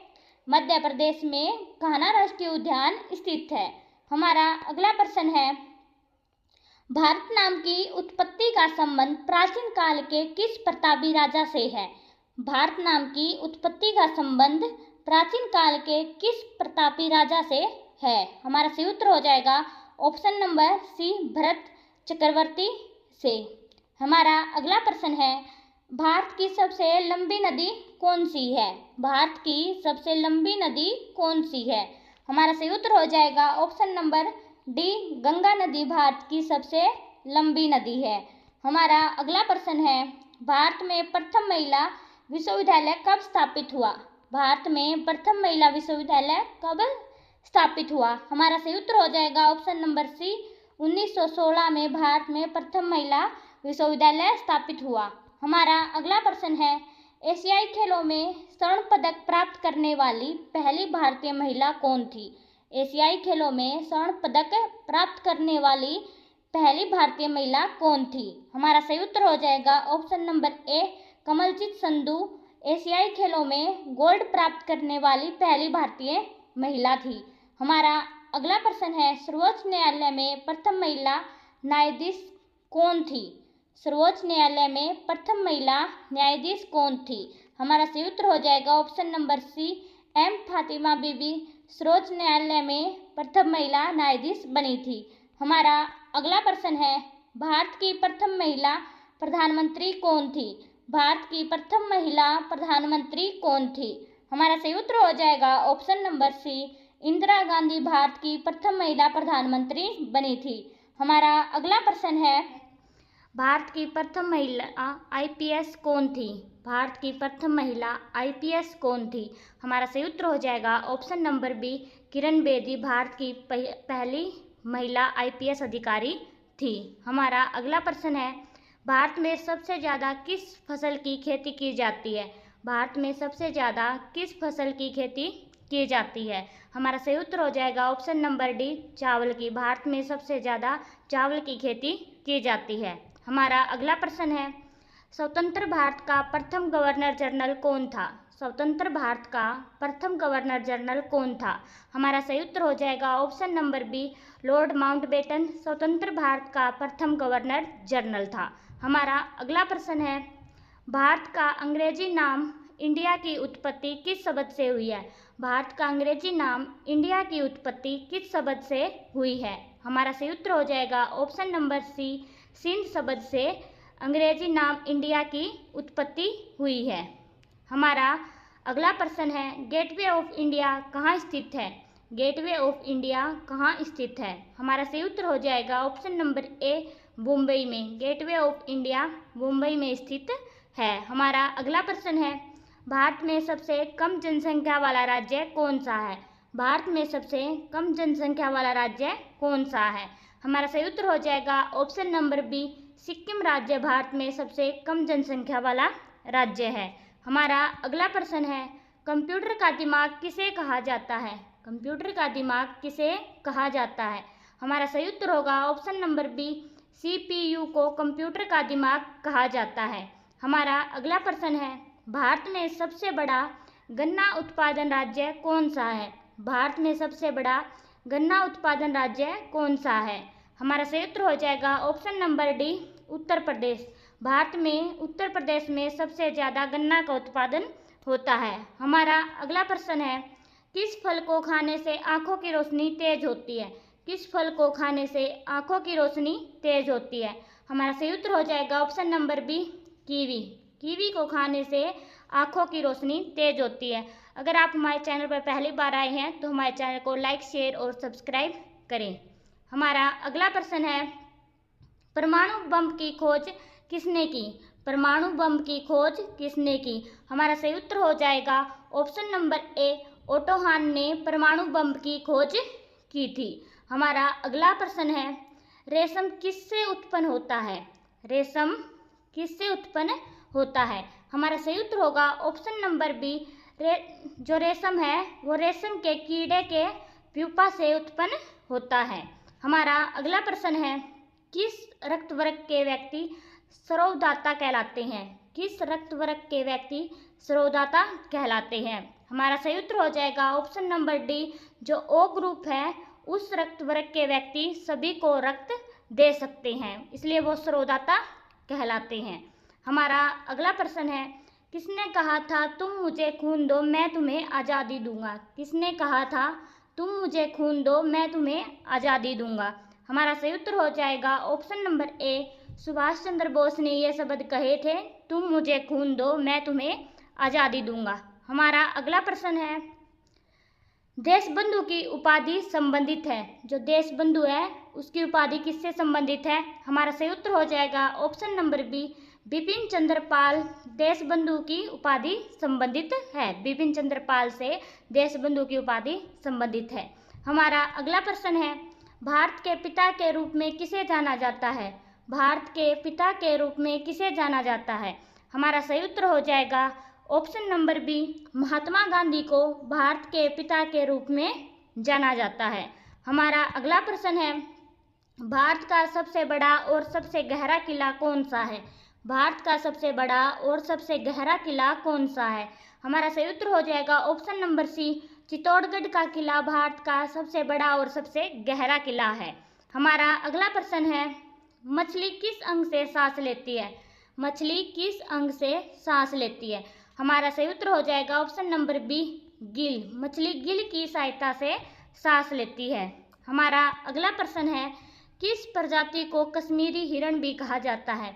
मध्य प्रदेश में कान्हा राष्ट्रीय उद्यान स्थित है। हमारा अगला प्रश्न है, भारत नाम की उत्पत्ति का संबंध प्राचीन काल के किस प्रतापी राजा से है? भारत नाम की उत्पत्ति का संबंध प्राचीन काल के किस प्रतापी राजा से है? हमारा सही उत्तर हो जाएगा ऑप्शन नंबर सी, भरत चक्रवर्ती से। हमारा अगला प्रश्न है, भारत की सबसे लंबी नदी कौन सी है? भारत की सबसे लंबी नदी कौन सी है? हमारा सही उत्तर हो जाएगा ऑप्शन नंबर डी, गंगा नदी भारत की सबसे लंबी नदी है। हमारा अगला प्रश्न है, भारत में प्रथम महिला विश्वविद्यालय कब स्थापित हुआ? भारत में प्रथम महिला विश्वविद्यालय कब स्थापित हुआ? हमारा सही उत्तर हो जाएगा ऑप्शन नंबर सी, 1916 में भारत में प्रथम महिला विश्वविद्यालय स्थापित हुआ। हमारा अगला प्रश्न है, एशियाई खेलों में स्वर्ण पदक प्राप्त करने वाली पहली भारतीय महिला कौन थी? एशियाई खेलों में स्वर्ण पदक प्राप्त करने वाली पहली भारतीय महिला कौन थी? हमारा सही उत्तर हो जाएगा option number A, Kamaljeet Sandhu एशियाई खेलों में गोल्ड प्राप्त करने वाली पहली भारतीय महिला थी। हमारा अगला प्रश्न है, सर्वोच्च न्यायालय में प्रथम महिला न्यायाधीश कौन थी? सर्वोच्च न्यायालय में प्रथम महिला न्यायाधीश कौन थी? हमारा सही उत्तर हो जाएगा option number C, M Fathima Beevi सर्वोच्च न्यायालय में प्रथम महिला न्यायाधीश बनी थी। हमारा अगला प्रश्न है, भारत की प्रथम महिला प्रधानमंत्री कौन थी? भारत की प्रथम महिला प्रधानमंत्री कौन थी? हमारा सही उत्तर हो जाएगा option number C, Indira Gandhi Bharat की प्रथम महिला प्रधानमंत्री बनी थी। हमारा अगला प्रश्न है, भारत की प्रथम महिला आईपीएस कौन थी? भारत की प्रथम महिला आईपीएस कौन थी? हमारा सही उत्तर हो जाएगा option number B, Kiran Bedi Bharat की पहली महिला आईपीएस अधिकारी थी। हमारा अगला प्रश्न है, भारत में सबसे ज़्यादा किस फसल की खेती की जाती है? भारत में सबसे ज़्यादा किस फसल की खेती की जाती है? हमारा सही उत्तर हो जाएगा ऑप्शन नंबर डी, चावल की। भारत में सबसे ज़्यादा चावल की खेती की जाती है। हमारा अगला प्रश्न है, स्वतंत्र भारत का प्रथम गवर्नर जनरल कौन था? स्वतंत्र भारत का प्रथम गवर्नर जनरल कौन था? हमारा सही उत्तर हो जाएगा option number B, Lord Mountbatten स्वतंत्र भारत का प्रथम गवर्नर जनरल था। हमारा अगला प्रश्न है, भारत का अंग्रेजी नाम इंडिया की उत्पत्ति किस शब्द से हुई है? भारत का अंग्रेजी नाम इंडिया की उत्पत्ति किस शब्द से हुई है? हमारा सही उत्तर हो जाएगा ऑप्शन नंबर सी, सिंध शब्द से अंग्रेजी नाम इंडिया की उत्पत्ति हुई है। हमारा अगला प्रश्न है, गेटवे ऑफ इंडिया कहाँ स्थित है? गेटवे ऑफ इंडिया कहाँ स्थित है? हमारा सही उत्तर हो जाएगा ऑप्शन नंबर ए, मुंबई में। गेटवे ऑफ इंडिया मुंबई में स्थित है। हमारा अगला प्रश्न है, भारत में सबसे कम जनसंख्या वाला राज्य कौन सा है? भारत में सबसे कम जनसंख्या वाला राज्य कौन सा है? हमारा सही उत्तर हो जाएगा ऑप्शन नंबर बी, सिक्किम राज्य भारत में सबसे कम जनसंख्या वाला राज्य है। हमारा अगला प्रश्न है, कंप्यूटर का दिमाग किसे कहा जाता है? कंप्यूटर का दिमाग किसे कहा जाता है? हमारा सही उत्तर होगा ऑप्शन नंबर बी, सीपीयू को कंप्यूटर का दिमाग कहा जाता है। हमारा अगला प्रश्न है, भारत में सबसे बड़ा गन्ना उत्पादन राज्य कौन सा है? भारत में सबसे बड़ा गन्ना उत्पादन राज्य कौन सा है? हमारा सही उत्तर हो जाएगा option number D, Uttar Pradesh. Bharat में उत्तर प्रदेश में सबसे ज़्यादा गन्ना का उत्पादन होता है। हमारा अगला प्रश्न है, किस फल को खाने से आँखों की रोशनी तेज होती है? किस फल को खाने से आँखों की रोशनी तेज होती है? हमारा सही उत्तर हो जाएगा option number B, kiwi. Kiwi को खाने से आँखों की रोशनी तेज होती है। अगर आप हमारे चैनल पर पहली बार आए हैं तो हमारे चैनल को लाइक, शेयर और सब्सक्राइब करें। हमारा अगला प्रश्न है, परमाणु बम की खोज किसने की? परमाणु बम की खोज किसने की? हमारा सही उत्तर हो जाएगा ऑप्शन नंबर ए, ओटो हान ने परमाणु बम की खोज की थी। हमारा अगला प्रश्न है, रेशम किससे उत्पन्न होता है? रेशम किससे उत्पन्न होता है? हमारा सही उत्तर होगा ऑप्शन नंबर बी, जो रेशम है वो रेशम के कीड़े के प्यूपा से उत्पन्न होता है। हमारा अगला प्रश्न है, किस रक्त वर्ग के व्यक्ति सरोवदाता कहलाते हैं? किस रक्त वर्ग के व्यक्ति सरोवदाता कहलाते हैं? हमारा सही उत्तर हो जाएगा ऑप्शन नंबर डी, जो ओ ग्रुप है उस रक्त वर्ग के व्यक्ति सभी को रक्त दे सकते हैं, इसलिए वो सरोवदाता कहलाते हैं। हमारा अगला प्रश्न है, किसने कहा था तुम मुझे खून दो मैं तुम्हें आज़ादी दूंगा? किसने कहा था तुम मुझे खून दो मैं तुम्हें आज़ादी दूंगा? हमारा सही उत्तर हो जाएगा ऑप्शन नंबर ए, सुभाष चंद्र बोस ने ये शब्द कहे थे, तुम मुझे खून दो मैं तुम्हें आज़ादी दूंगा। हमारा अगला प्रश्न है, देशबंधु की उपाधि संबंधित है। जो देशबंधु है उसकी उपाधि किससे संबंधित है? हमारा सही उत्तर हो जाएगा option number B, Bipin Chandra Pal Deshbandhu की उपाधि संबंधित है। बिपिन चंद्र पाल से देशबंधु की उपाधि संबंधित है। हमारा अगला प्रश्न है, भारत के पिता के रूप में किसे जाना जाता है? भारत के पिता के रूप में किसे जाना जाता है? हमारा सही उत्तर हो जाएगा option number B, Mahatma Gandhi को भारत के पिता के रूप में जाना जाता है। हमारा अगला प्रश्न है, भारत का सबसे बड़ा और सबसे गहरा किला कौन सा है? भारत का सबसे बड़ा और सबसे गहरा किला कौन सा है? हमारा सही उत्तर हो जाएगा ऑप्शन नंबर सी, चित्तौड़गढ़ का किला भारत का सबसे बड़ा और सबसे गहरा किला है। हमारा अगला प्रश्न है, मछली किस अंग से सांस लेती है? मछली किस अंग से सांस लेती है? हमारा सही उत्तर हो जाएगा ऑप्शन नंबर बी, गिल। मछली गिल की सहायता से सांस लेती है। हमारा अगला प्रश्न है, किस प्रजाति को कश्मीरी हिरण भी कहा जाता है?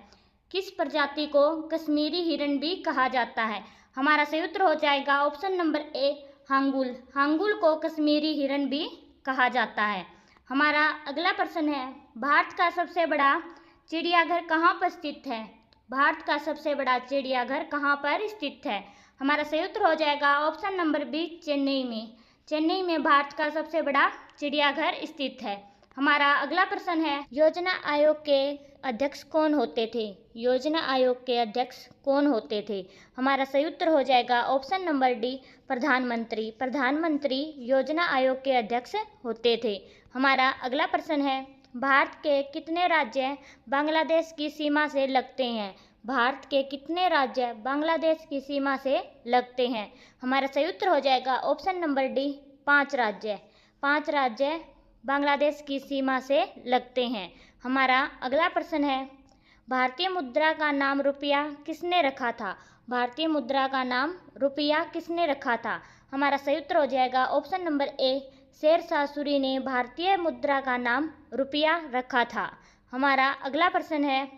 किस प्रजाति को कश्मीरी हिरण भी कहा जाता है? हमारा सही उत्तर हो जाएगा ऑप्शन नंबर ए, हांगुल। हांगुल को कश्मीरी हिरण भी कहा जाता है। हमारा अगला प्रश्न है, भारत का सबसे बड़ा चिड़ियाघर कहाँ पर स्थित है? भारत का सबसे बड़ा चिड़ियाघर कहाँ पर स्थित है? हमारा सही उत्तर हो जाएगा ऑप्शन नंबर बी, चेन्नई में। चेन्नई में भारत का सबसे बड़ा चिड़ियाघर स्थित है। हमारा अगला प्रश्न है, योजना आयोग के अध्यक्ष कौन होते थे? योजना आयोग के अध्यक्ष कौन होते थे? हमारा सही उत्तर हो जाएगा ऑप्शन नंबर डी, प्रधानमंत्री। प्रधानमंत्री योजना आयोग के अध्यक्ष होते थे। हमारा अगला प्रश्न है, भारत के कितने राज्य बांग्लादेश की सीमा से लगते हैं? भारत के कितने राज्य बांग्लादेश की सीमा से लगते हैं? हमारा सही उत्तर हो जाएगा ऑप्शन नंबर डी, 5 राज्य। 5 राज्य बांग्लादेश की सीमा से लगते हैं। हमारा अगला प्रश्न है, भारतीय मुद्रा का नाम रुपया किसने रखा था? भारतीय मुद्रा का नाम रुपया किसने रखा था? हमारा सही उत्तर हो जाएगा option number A, Sher Shah Suri ने भारतीय मुद्रा का नाम रुपया रखा था। हमारा अगला प्रश्न है,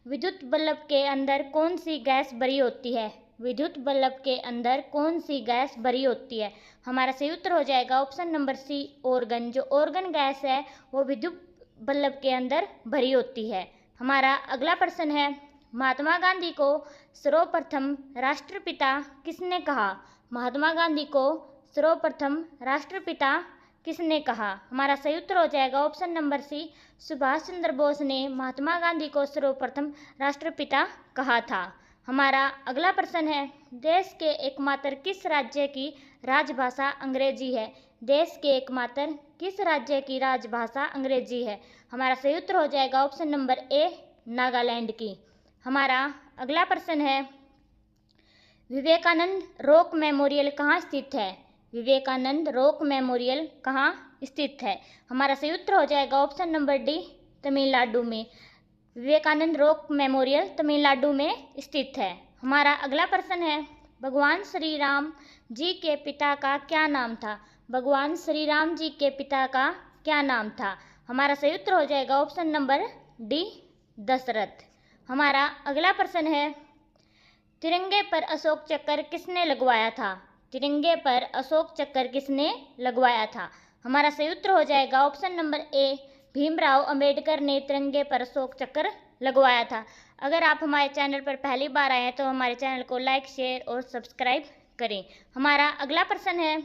विद्युत बल्ब के अंदर कौन सी गैस भरी होती है? विद्युत बल्ब के अंदर कौन सी गैस भरी होती है? हमारा सही उत्तर हो जाएगा ऑप्शन नंबर सी, ऑर्गन। जो ऑर्गन गैस है वो विद्युत बल्ब के अंदर भरी होती है। हमारा अगला प्रश्न है, महात्मा गांधी को सर्वप्रथम राष्ट्रपिता किसने कहा? महात्मा गांधी को सर्वप्रथम राष्ट्रपिता किसने कहा? हमारा सही उत्तर हो जाएगा ऑप्शन नंबर सी, सुभाष चंद्र बोस ने महात्मा गांधी को सर्वप्रथम राष्ट्रपिता कहा था। हमारा अगला प्रश्न है, देश के एकमात्र किस राज्य की राजभाषा अंग्रेजी है? देश के एकमात्र किस राज्य की राजभाषा अंग्रेजी है? हमारा सही उत्तर हो जाएगा ऑप्शन नंबर ए, नागालैंड की। हमारा अगला प्रश्न है, विवेकानंद रॉक मेमोरियल कहाँ स्थित है? विवेकानंद रॉक मेमोरियल कहाँ स्थित है? हमारा सही उत्तर हो जाएगा ऑप्शन नंबर डी, तमिलनाडु में। विवेकानंद रॉक मेमोरियल तमिलनाडु में स्थित है। हमारा अगला प्रश्न है, भगवान श्री राम जी के पिता का क्या नाम था? भगवान श्री राम जी के पिता का क्या नाम था? हमारा सही उत्तर हो जाएगा ऑप्शन नंबर डी, दशरथ। हमारा अगला प्रश्न है, तिरंगे पर अशोक चक्र किसने लगवाया था? तिरंगे पर अशोक चक्र किसने लगवाया था? हमारा सही उत्तर हो जाएगा ऑप्शन नंबर ए, भीमराव अंबेडकर ने तिरंगे पर अशोक चक्र लगवाया था। अगर आप हमारे चैनल पर पहली बार आए हैं तो हमारे चैनल को लाइक, शेयर और सब्सक्राइब करें। हमारा अगला प्रश्न है,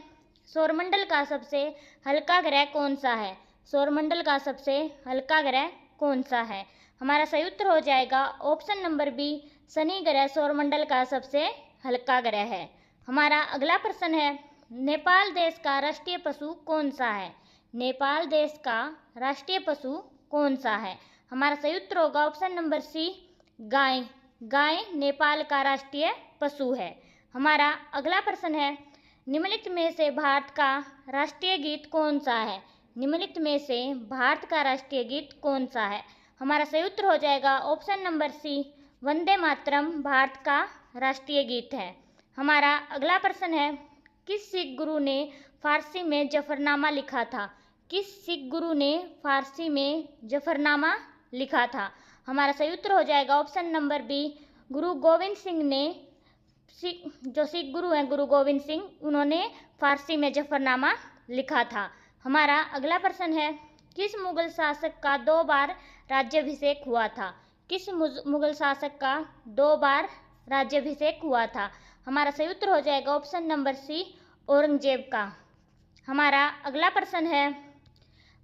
सौरमंडल का सबसे हल्का ग्रह कौन सा है? सौरमंडल का सबसे हल्का ग्रह कौन सा है? हमारा सही उत्तर हो जाएगा ऑप्शन नंबर बी, शनि ग्रह सौरमंडल का सबसे हल्का ग्रह है। हमारा अगला प्रश्न है, नेपाल देश का राष्ट्रीय पशु कौन सा है? नेपाल देश का राष्ट्रीय पशु कौन सा है? हमारा सही उत्तर होगा ऑप्शन नंबर सी, गाय। गाय नेपाल का राष्ट्रीय पशु है। हमारा अगला प्रश्न है, निम्नलिखित में से भारत का राष्ट्रीय गीत कौन सा है? निम्नलिखित में से भारत का राष्ट्रीय गीत कौन सा है? हमारा सही उत्तर हो जाएगा ऑप्शन नंबर सी, वंदे मातरम भारत का राष्ट्रीय गीत है। हमारा अगला प्रश्न है, किस सिख गुरु ने फारसी में जफरनामा लिखा था? किस सिख गुरु ने फारसी में जफरनामा लिखा था? हमारा सही उत्तर हो जाएगा ऑप्शन नंबर बी, गुरु गोविंद सिंह ने, जो सिख गुरु हैं गुरु गोविंद सिंह, उन्होंने फारसी में जफरनामा लिखा था। हमारा अगला प्रश्न है, किस मुगल शासक का 2 बार राज्याभिषेक हुआ था? किस मुगल शासक का 2 बार राज्याभिषेक हुआ था? हमारा सही उत्तर हो जाएगा ऑप्शन नंबर सी, औरंगजेब का। हमारा अगला प्रश्न है,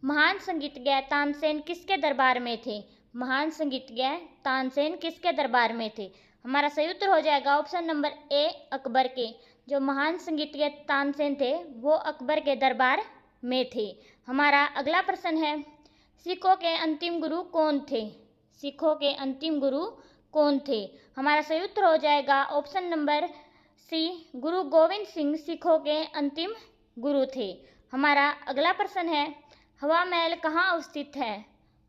महान संगीतज्ञ तानसेन किसके दरबार में थे? महान संगीतज्ञ तानसेन किसके दरबार में थे? हमारा सही उत्तर हो जाएगा ऑप्शन नंबर ए, अकबर के। जो महान संगीतज्ञ तानसेन थे वो अकबर के दरबार में थे। हमारा अगला प्रश्न है, सिखों के अंतिम गुरु कौन थे? सिखों के अंतिम गुरु कौन थे? हमारा सही उत्तर हो जाएगा ऑप्शन नंबर सी, गुरु गोविंद सिंह सिखों के अंतिम गुरु थे। हमारा अगला प्रश्न है, हवा महल कहाँ अवस्थित है?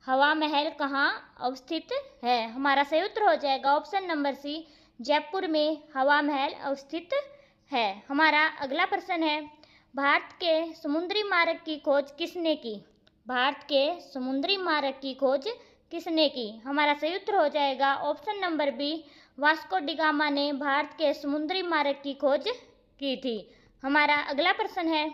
हवा महल कहाँ अवस्थित है? हमारा सही उत्तर हो जाएगा ऑप्शन नंबर सी, जयपुर में हवा महल अवस्थित है। हमारा अगला प्रश्न है, भारत के समुद्री मार्ग की खोज किसने की? भारत के समुद्री मार्ग की खोज किसने की? हमारा सही उत्तर हो जाएगा option number B, Vasco da Gama ने भारत के समुद्री मार्ग की खोज की थी। हमारा अगला प्रश्न है,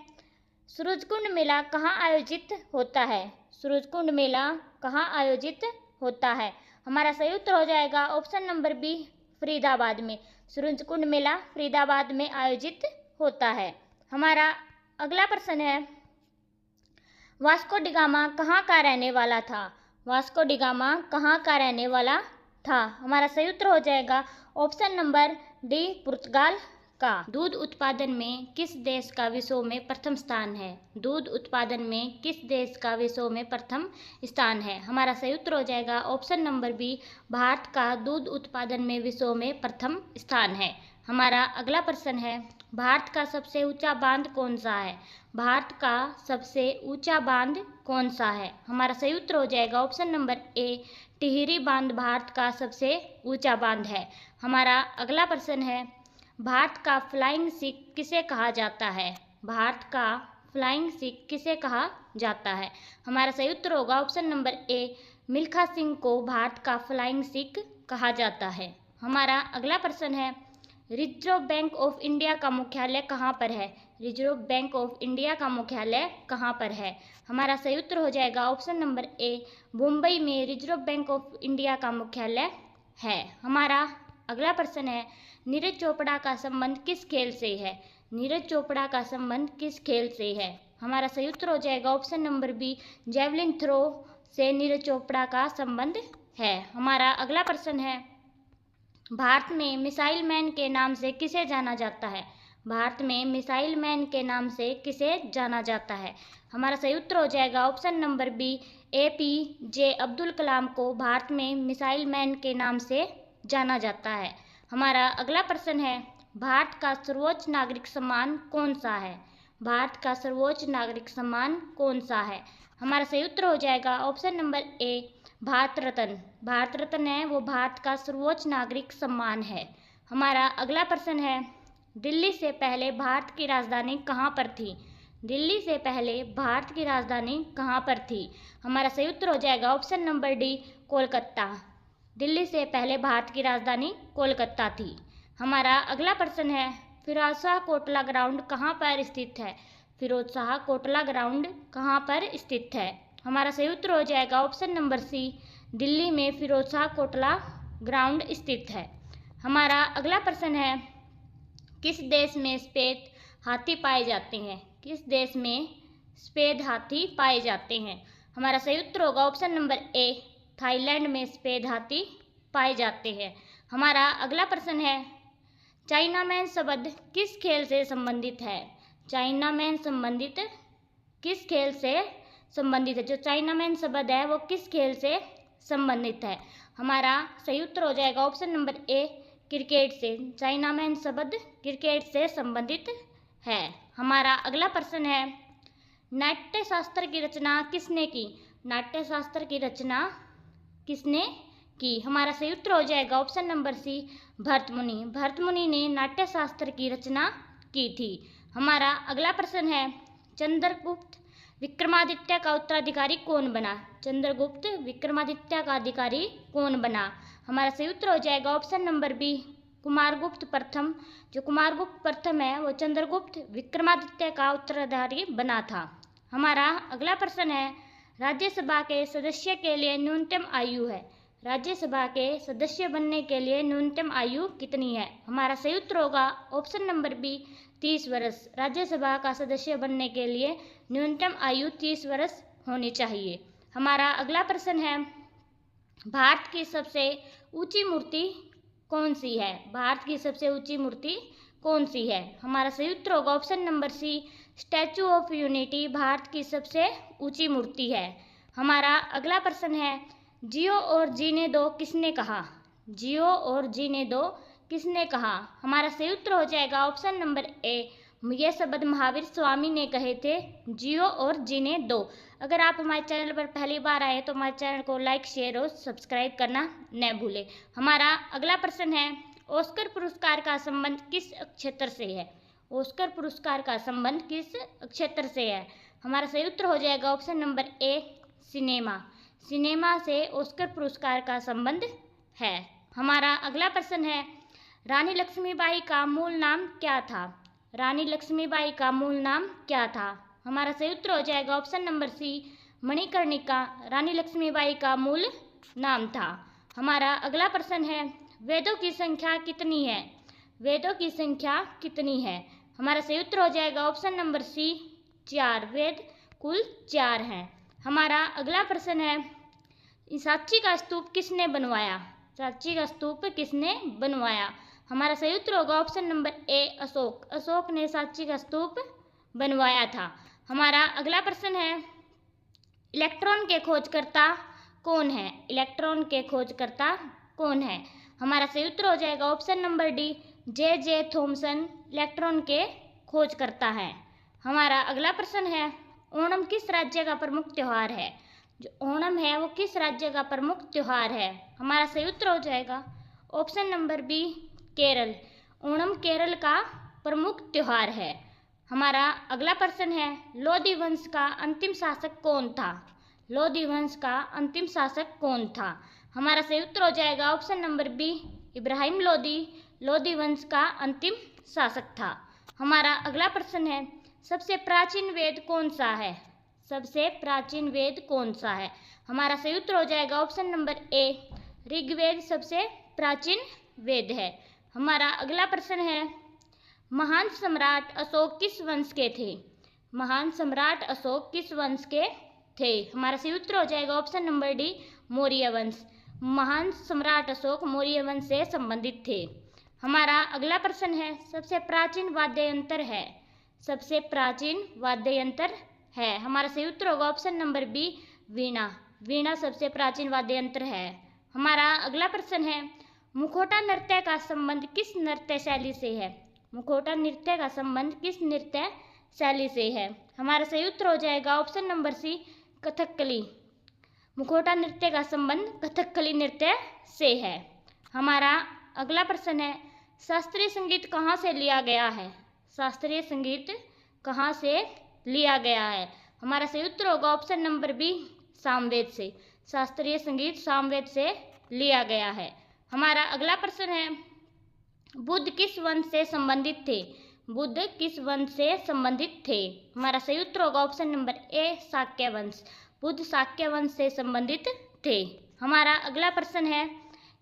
सूरजकुंड मेला कहाँ आयोजित होता है? सूरजकुंड मेला कहाँ आयोजित होता है? हमारा सही उत्तर हो जाएगा ऑप्शन नंबर बी, फरीदाबाद में। सूरजकुंड मेला फरीदाबाद में आयोजित होता है। हमारा अगला प्रश्न है, वास्को डी गामा कहाँ का रहने वाला था? वास्को डी गामा कहाँ का रहने वाला था? हमारा सही उत्तर हो जाएगा ऑप्शन नंबर डी, पुर्तगाल का। दूध उत्पादन में किस देश का विश्व में प्रथम स्थान है? दूध उत्पादन में किस देश का विश्व में प्रथम स्थान है? हमारा सही उत्तर हो जाएगा ऑप्शन नंबर बी, भारत का दूध उत्पादन में विश्व में प्रथम स्थान है। हमारा अगला प्रश्न है, भारत का सबसे ऊंचा बांध कौन सा है? भारत का सबसे ऊंचा बांध कौन सा है? हमारा सही उत्तर हो जाएगा ऑप्शन नंबर ए, टिहरी बांध भारत का सबसे ऊंचा बांध है। हमारा अगला प्रश्न है, भारत का फ्लाइंग सिख किसे कहा जाता है? भारत का फ्लाइंग सिख किसे कहा जाता है? हमारा सही उत्तर होगा ऑप्शन नंबर ए, मिल्खा सिंह को भारत का फ्लाइंग सिख कहा जाता है। हमारा अगला प्रश्न है, रिजर्व बैंक ऑफ इंडिया का मुख्यालय कहाँ पर है? रिजर्व बैंक ऑफ इंडिया का मुख्यालय कहाँ पर है? हमारा सही उत्तर हो जाएगा ऑप्शन नंबर ए, मुंबई में रिजर्व बैंक ऑफ इंडिया का मुख्यालय है। हमारा अगला प्रश्न है, नीरज चोपड़ा का संबंध किस खेल से है? नीरज चोपड़ा का संबंध किस खेल से है? हमारा सही उत्तर हो जाएगा option number B, javelin throw से नीरज चोपड़ा का संबंध है। हमारा अगला प्रश्न है, भारत में मिसाइल मैन के नाम से किसे जाना जाता है? भारत में मिसाइल मैन के नाम से किसे जाना जाता है? हमारा सही उत्तर हो जाएगा option number B, APJ Abdul Kalam को भारत में मिसाइल मैन के नाम से जाना जाता है। हमारा अगला प्रश्न है, भारत का सर्वोच्च नागरिक सम्मान कौन सा है? भारत का सर्वोच्च नागरिक सम्मान कौन सा है? हमारा सही उत्तर हो जाएगा ऑप्शन नंबर ए, भारत रत्न। भारत रत्न है वो भारत का सर्वोच्च नागरिक सम्मान है। हमारा अगला प्रश्न है, दिल्ली से पहले भारत की राजधानी कहाँ पर थी? दिल्ली से पहले भारत की राजधानी कहाँ पर थी? हमारा सही उत्तर हो जाएगा option number D, Kolkata. Delhi से पहले भारत की राजधानी कोलकाता थी। हमारा अगला प्रश्न है, फिरोज शाह कोटला ग्राउंड कहाँ पर स्थित है? फिरोज शाह कोटला ग्राउंड कहाँ पर स्थित है? हमारा सही उत्तर हो जाएगा ऑप्शन नंबर सी, दिल्ली में फिरोज शाह कोटला ग्राउंड स्थित है। हमारा अगला प्रश्न है, किस देश में सफेद हाथी पाए जाते हैं? किस देश में सफेद हाथी पाए जाते हैं? हमारा सही उत्तर होगा ऑप्शन नंबर ए, थाईलैंड में सफेद हाथी पाए जाते हैं। हमारा अगला प्रश्न है, चाइना मैन शब्द किस खेल से संबंधित है? चाइना मैन संबंधित किस खेल से संबंधित है? जो चाइना मैन शब्द है वो किस खेल से संबंधित है? हमारा सही उत्तर हो जाएगा ऑप्शन नंबर ए, क्रिकेट से। चाइना मैन शब्द क्रिकेट से संबंधित है। हमारा अगला प्रश्न है, नाट्य शास्त्र की रचना किसने की? नाट्य शास्त्र की रचना किसने की? हमारा सही उत्तर हो जाएगा ऑप्शन नंबर सी, भरतमुनि। भरतमुनि ने नाट्य शास्त्र की रचना की थी। हमारा अगला प्रश्न है, चंद्रगुप्त विक्रमादित्य का उत्तराधिकारी कौन बना? चंद्रगुप्त विक्रमादित्य का अधिकारी कौन बना? हमारा सही उत्तर हो जाएगा ऑप्शन नंबर बी, कुमारगुप्त प्रथम। जो कुमारगुप्त प्रथम है वो चंद्रगुप्त विक्रमादित्य का उत्तराधिकारी बना था। हमारा अगला प्रश्न है, राज्यसभा के सदस्य के लिए न्यूनतम आयु है। राज्यसभा के सदस्य बनने के लिए न्यूनतम आयु कितनी है? हमारा सही उत्तर होगा ऑप्शन नंबर बी, 30 वर्ष। राज्यसभा का सदस्य बनने के लिए न्यूनतम आयु 30 वर्ष होनी चाहिए। हमारा अगला प्रश्न है, भारत की सबसे ऊंची मूर्ति कौन सी है? भारत की सबसे ऊंची मूर्ति कौन सी है? हमारा सही उत्तर होगा option number C, statue of unity Bharat की सबसे ऊंची मूर्ति है। हमारा अगला प्रश्न है, जियो और जीने दो किसने कहा? जियो और जीने दो किसने कहा? हमारा सही उत्तर हो जाएगा ऑप्शन नंबर ए, ये शब्द महावीर स्वामी ने कहे थे, जियो और जीने दो। अगर आप हमारे चैनल पर पहली बार आए तो हमारे चैनल को लाइक, शेयर और सब्सक्राइब करना न भूलें। हमारा अगला प्रश्न है, ऑस्कर पुरस्कार का संबंध किस क्षेत्र से है? ऑस्कर पुरस्कार का संबंध किस क्षेत्र से है? हमारा सही उत्तर हो जाएगा ऑप्शन नंबर ए, सिनेमा। सिनेमा से ऑस्कर पुरस्कार का संबंध है। हमारा अगला प्रश्न है, रानी लक्ष्मीबाई का मूल नाम क्या था? रानी लक्ष्मीबाई का मूल नाम क्या था? हमारा सही उत्तर हो जाएगा ऑप्शन नंबर सी, मणिकर्णिका रानी लक्ष्मीबाई का मूल नाम था। हमारा अगला प्रश्न है, वेदों की संख्या कितनी है? वेदों की संख्या कितनी है? हमारा सही उत्तर हो जाएगा ऑप्शन नंबर सी, 4। वेद कुल 4 हैं। हमारा अगला प्रश्न है, सांची का स्तूप किसने बनवाया? सांची का स्तूप किसने बनवाया? हमारा सही उत्तर होगा ऑप्शन नंबर ए, अशोक। अशोक ने सांची का स्तूप बनवाया था। हमारा अगला प्रश्न है, इलेक्ट्रॉन के खोजकर्ता कौन है? इलेक्ट्रॉन के खोजकर्ता कौन है? हमारा सही उत्तर हो जाएगा option number D, J Thomson electron के खोजकर्ता हैं। हमारा अगला प्रश्न है, ओणम किस राज्य का प्रमुख त्यौहार है? जो ओणम है वो किस राज्य का प्रमुख त्यौहार है? हमारा सही उत्तर हो जाएगा option number B, Kerala. Onam Kerala का प्रमुख त्यौहार है। हमारा अगला प्रश्न है, लोधी वंश का अंतिम शासक कौन था? लोधी वंश का अंतिम शासक कौन था? हमारा सही उत्तर हो जाएगा option number B, Ibrahim Lodi Lodi वंश का अंतिम शासक था। हमारा अगला प्रश्न है, सबसे प्राचीन वेद कौन सा है? सबसे प्राचीन वेद कौन सा है? हमारा सही उत्तर हो जाएगा ऑप्शन नंबर ए, ऋग्वेद सबसे प्राचीन वेद है। हमारा अगला प्रश्न है, महान सम्राट अशोक किस वंश के थे? महान सम्राट अशोक किस वंश के थे? हमारा सही उत्तर हो जाएगा ऑप्शन नंबर डी, मौर्य वंश। महान सम्राट अशोक मौर्य वंश से संबंधित थे। हमारा अगला प्रश्न है, सबसे प्राचीन वाद्य यंत्र है? सबसे प्राचीन वाद्य यंत्र है। हमारा सही उत्तर होगा ऑप्शन नंबर बी, वीणा। वीणा सबसे प्राचीन वाद्य यंत्र है। हमारा अगला प्रश्न है, मुखौटा नृत्य का संबंध किस नृत्य शैली से है? मुखौटा नृत्य का संबंध किस नृत्य शैली से है? हमारा सही उत्तर हो जाएगा ऑप्शन नंबर सी, कथकली। मुखौटा नृत्य का संबंध कथकली नृत्य से है। हमारा अगला प्रश्न है, शास्त्रीय संगीत कहाँ से लिया गया है? शास्त्रीय संगीत कहाँ से लिया गया है? हमारा सही उत्तर होगा ऑप्शन नंबर बी, सामवेद से। शास्त्रीय संगीत सामवेद से लिया गया है। हमारा अगला प्रश्न है, बुद्ध किस वंश से संबंधित थे? बुद्ध किस वंश से संबंधित थे? हमारा सही उत्तर होगा ऑप्शन नंबर ए, शाक्य वंश। बुद्ध शाक्य वंश से संबंधित थे। हमारा अगला प्रश्न है,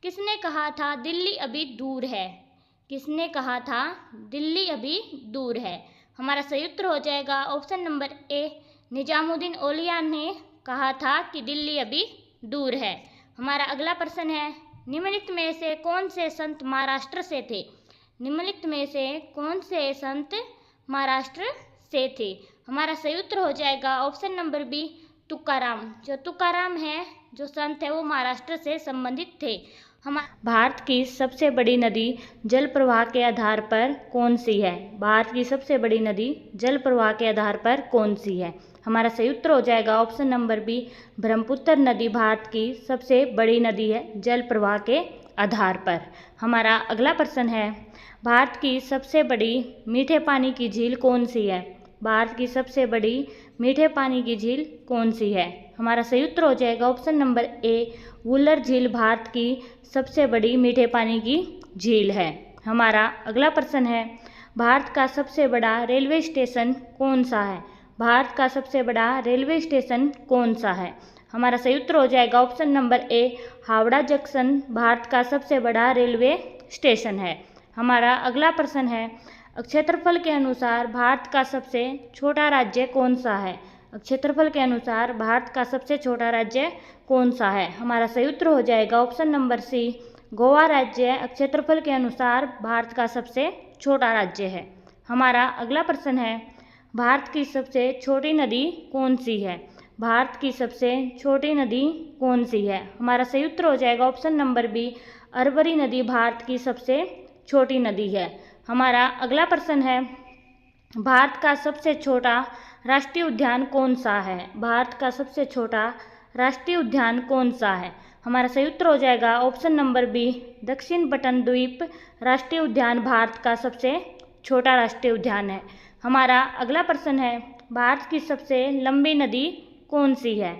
किसने कहा था दिल्ली अभी दूर है? किसने कहा था दिल्ली अभी दूर है? हमारा सही उत्तर हो जाएगा ऑप्शन नंबर ए, निजामुद्दीन औलिया ने कहा था कि दिल्ली अभी दूर है। हमारा अगला प्रश्न है, निम्नलिखित में से कौन से संत महाराष्ट्र से थे? निम्नलिखित में से कौन से संत महाराष्ट्र से थे? हमारा सही उत्तर हो जाएगा ऑप्शन नंबर बी, तुकाराम। जो तुकाराम है जो संत है वो महाराष्ट्र से संबंधित थे। भारत की सबसे बड़ी नदी जल प्रवाह के आधार पर कौन सी है? भारत की सबसे बड़ी नदी जल प्रवाह के आधार पर कौन सी है? हमारा सही उत्तर हो जाएगा ऑप्शन नंबर बी, ब्रह्मपुत्र नदी भारत की सबसे बड़ी नदी है जल प्रवाह के आधार पर। हमारा अगला प्रश्न है, भारत की सबसे बड़ी मीठे पानी की झील कौन सी है? भारत की सबसे बड़ी मीठे पानी की झील कौन सी है? हमारा सही उत्तर हो जाएगा ऑप्शन नंबर ए, वुलर झील भारत की सबसे बड़ी मीठे पानी की झील है। हमारा अगला प्रश्न है, भारत का सबसे बड़ा रेलवे स्टेशन कौन सा है? भारत का सबसे बड़ा रेलवे स्टेशन कौन सा है? हमारा सही उत्तर हो जाएगा ऑप्शन नंबर ए, हावड़ा जंक्शन भारत का सबसे बड़ा रेलवे स्टेशन है। हमारा अगला प्रश्न है, क्षेत्रफल के अनुसार भारत का सबसे छोटा राज्य कौन सा है? क्षेत्रफल के अनुसार भारत का सबसे छोटा राज्य कौन सा है? हमारा सही उत्तर हो जाएगा ऑप्शन नंबर सी, गोवा राज्य क्षेत्रफल के अनुसार भारत का सबसे छोटा राज्य है। हमारा अगला प्रश्न है, भारत की सबसे छोटी नदी कौन सी है? भारत की सबसे छोटी नदी कौन सी है? हमारा सही उत्तर हो जाएगा ऑप्शन नंबर बी, अरवरी नदी भारत की सबसे छोटी नदी है। हमारा अगला प्रश्न है, भारत का सबसे छोटा राष्ट्रीय उद्यान कौन सा है? भारत का सबसे छोटा राष्ट्रीय उद्यान कौन सा है? हमारा सही उत्तर हो जाएगा ऑप्शन नंबर बी, दक्षिण बटन द्वीप राष्ट्रीय उद्यान भारत का सबसे छोटा राष्ट्रीय उद्यान है। हमारा अगला प्रश्न है, भारत की सबसे लंबी नदी कौन सी है?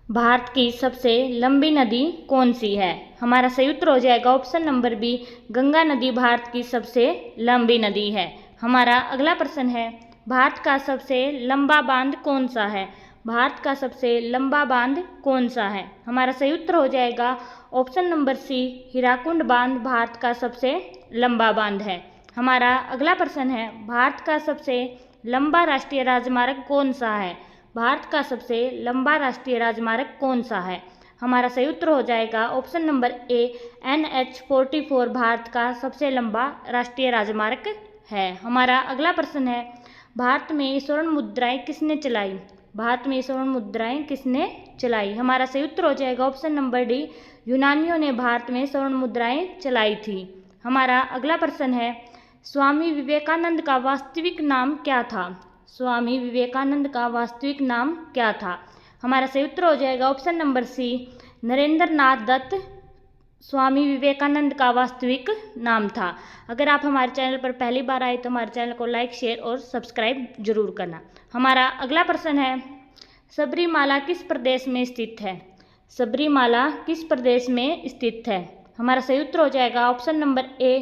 भारत की सबसे लंबी नदी कौन सी है? हमारा सही उत्तर हो जाएगा ऑप्शन नंबर बी, गंगा नदी भारत की सबसे लंबी नदी है। हमारा अगला प्रश्न है, भारत का सबसे लंबा बांध कौन सा है? भारत का सबसे लंबा बांध कौन सा है? हमारा सही उत्तर हो जाएगा ऑप्शन नंबर सी, हीराकुंड बांध भारत का सबसे लंबा बांध है। हमारा अगला प्रश्न है, भारत का सबसे लंबा राष्ट्रीय राजमार्ग कौन सा है? भारत का सबसे लंबा राष्ट्रीय राजमार्ग कौन सा है? हमारा सही उत्तर हो जाएगा ऑप्शन नंबर ए, NH-44 भारत का सबसे लंबा राष्ट्रीय राजमार्ग है। हमारा अगला प्रश्न है, भारत में स्वर्ण मुद्राएं किसने चलाई? भारत में स्वर्ण मुद्राएं किसने चलाई? हमारा सही उत्तर हो जाएगा ऑप्शन नंबर डी, यूनानियों ने भारत में स्वर्ण मुद्राएं चलाई थी। हमारा अगला प्रश्न है, स्वामी विवेकानंद का वास्तविक नाम क्या था? स्वामी विवेकानंद का वास्तविक नाम क्या था? हमारा सही उत्तर हो जाएगा ऑप्शन नंबर सी, नरेंद्र नाथ दत्त स्वामी विवेकानंद का वास्तविक नाम था। अगर आप हमारे चैनल पर पहली बार आए तो हमारे चैनल को लाइक, शेयर और सब्सक्राइब जरूर करना। हमारा अगला प्रश्न है, सबरीमाला किस प्रदेश में स्थित है? सबरीमाला किस प्रदेश में स्थित है? हमारा सही उत्तर हो जाएगा ऑप्शन नंबर ए,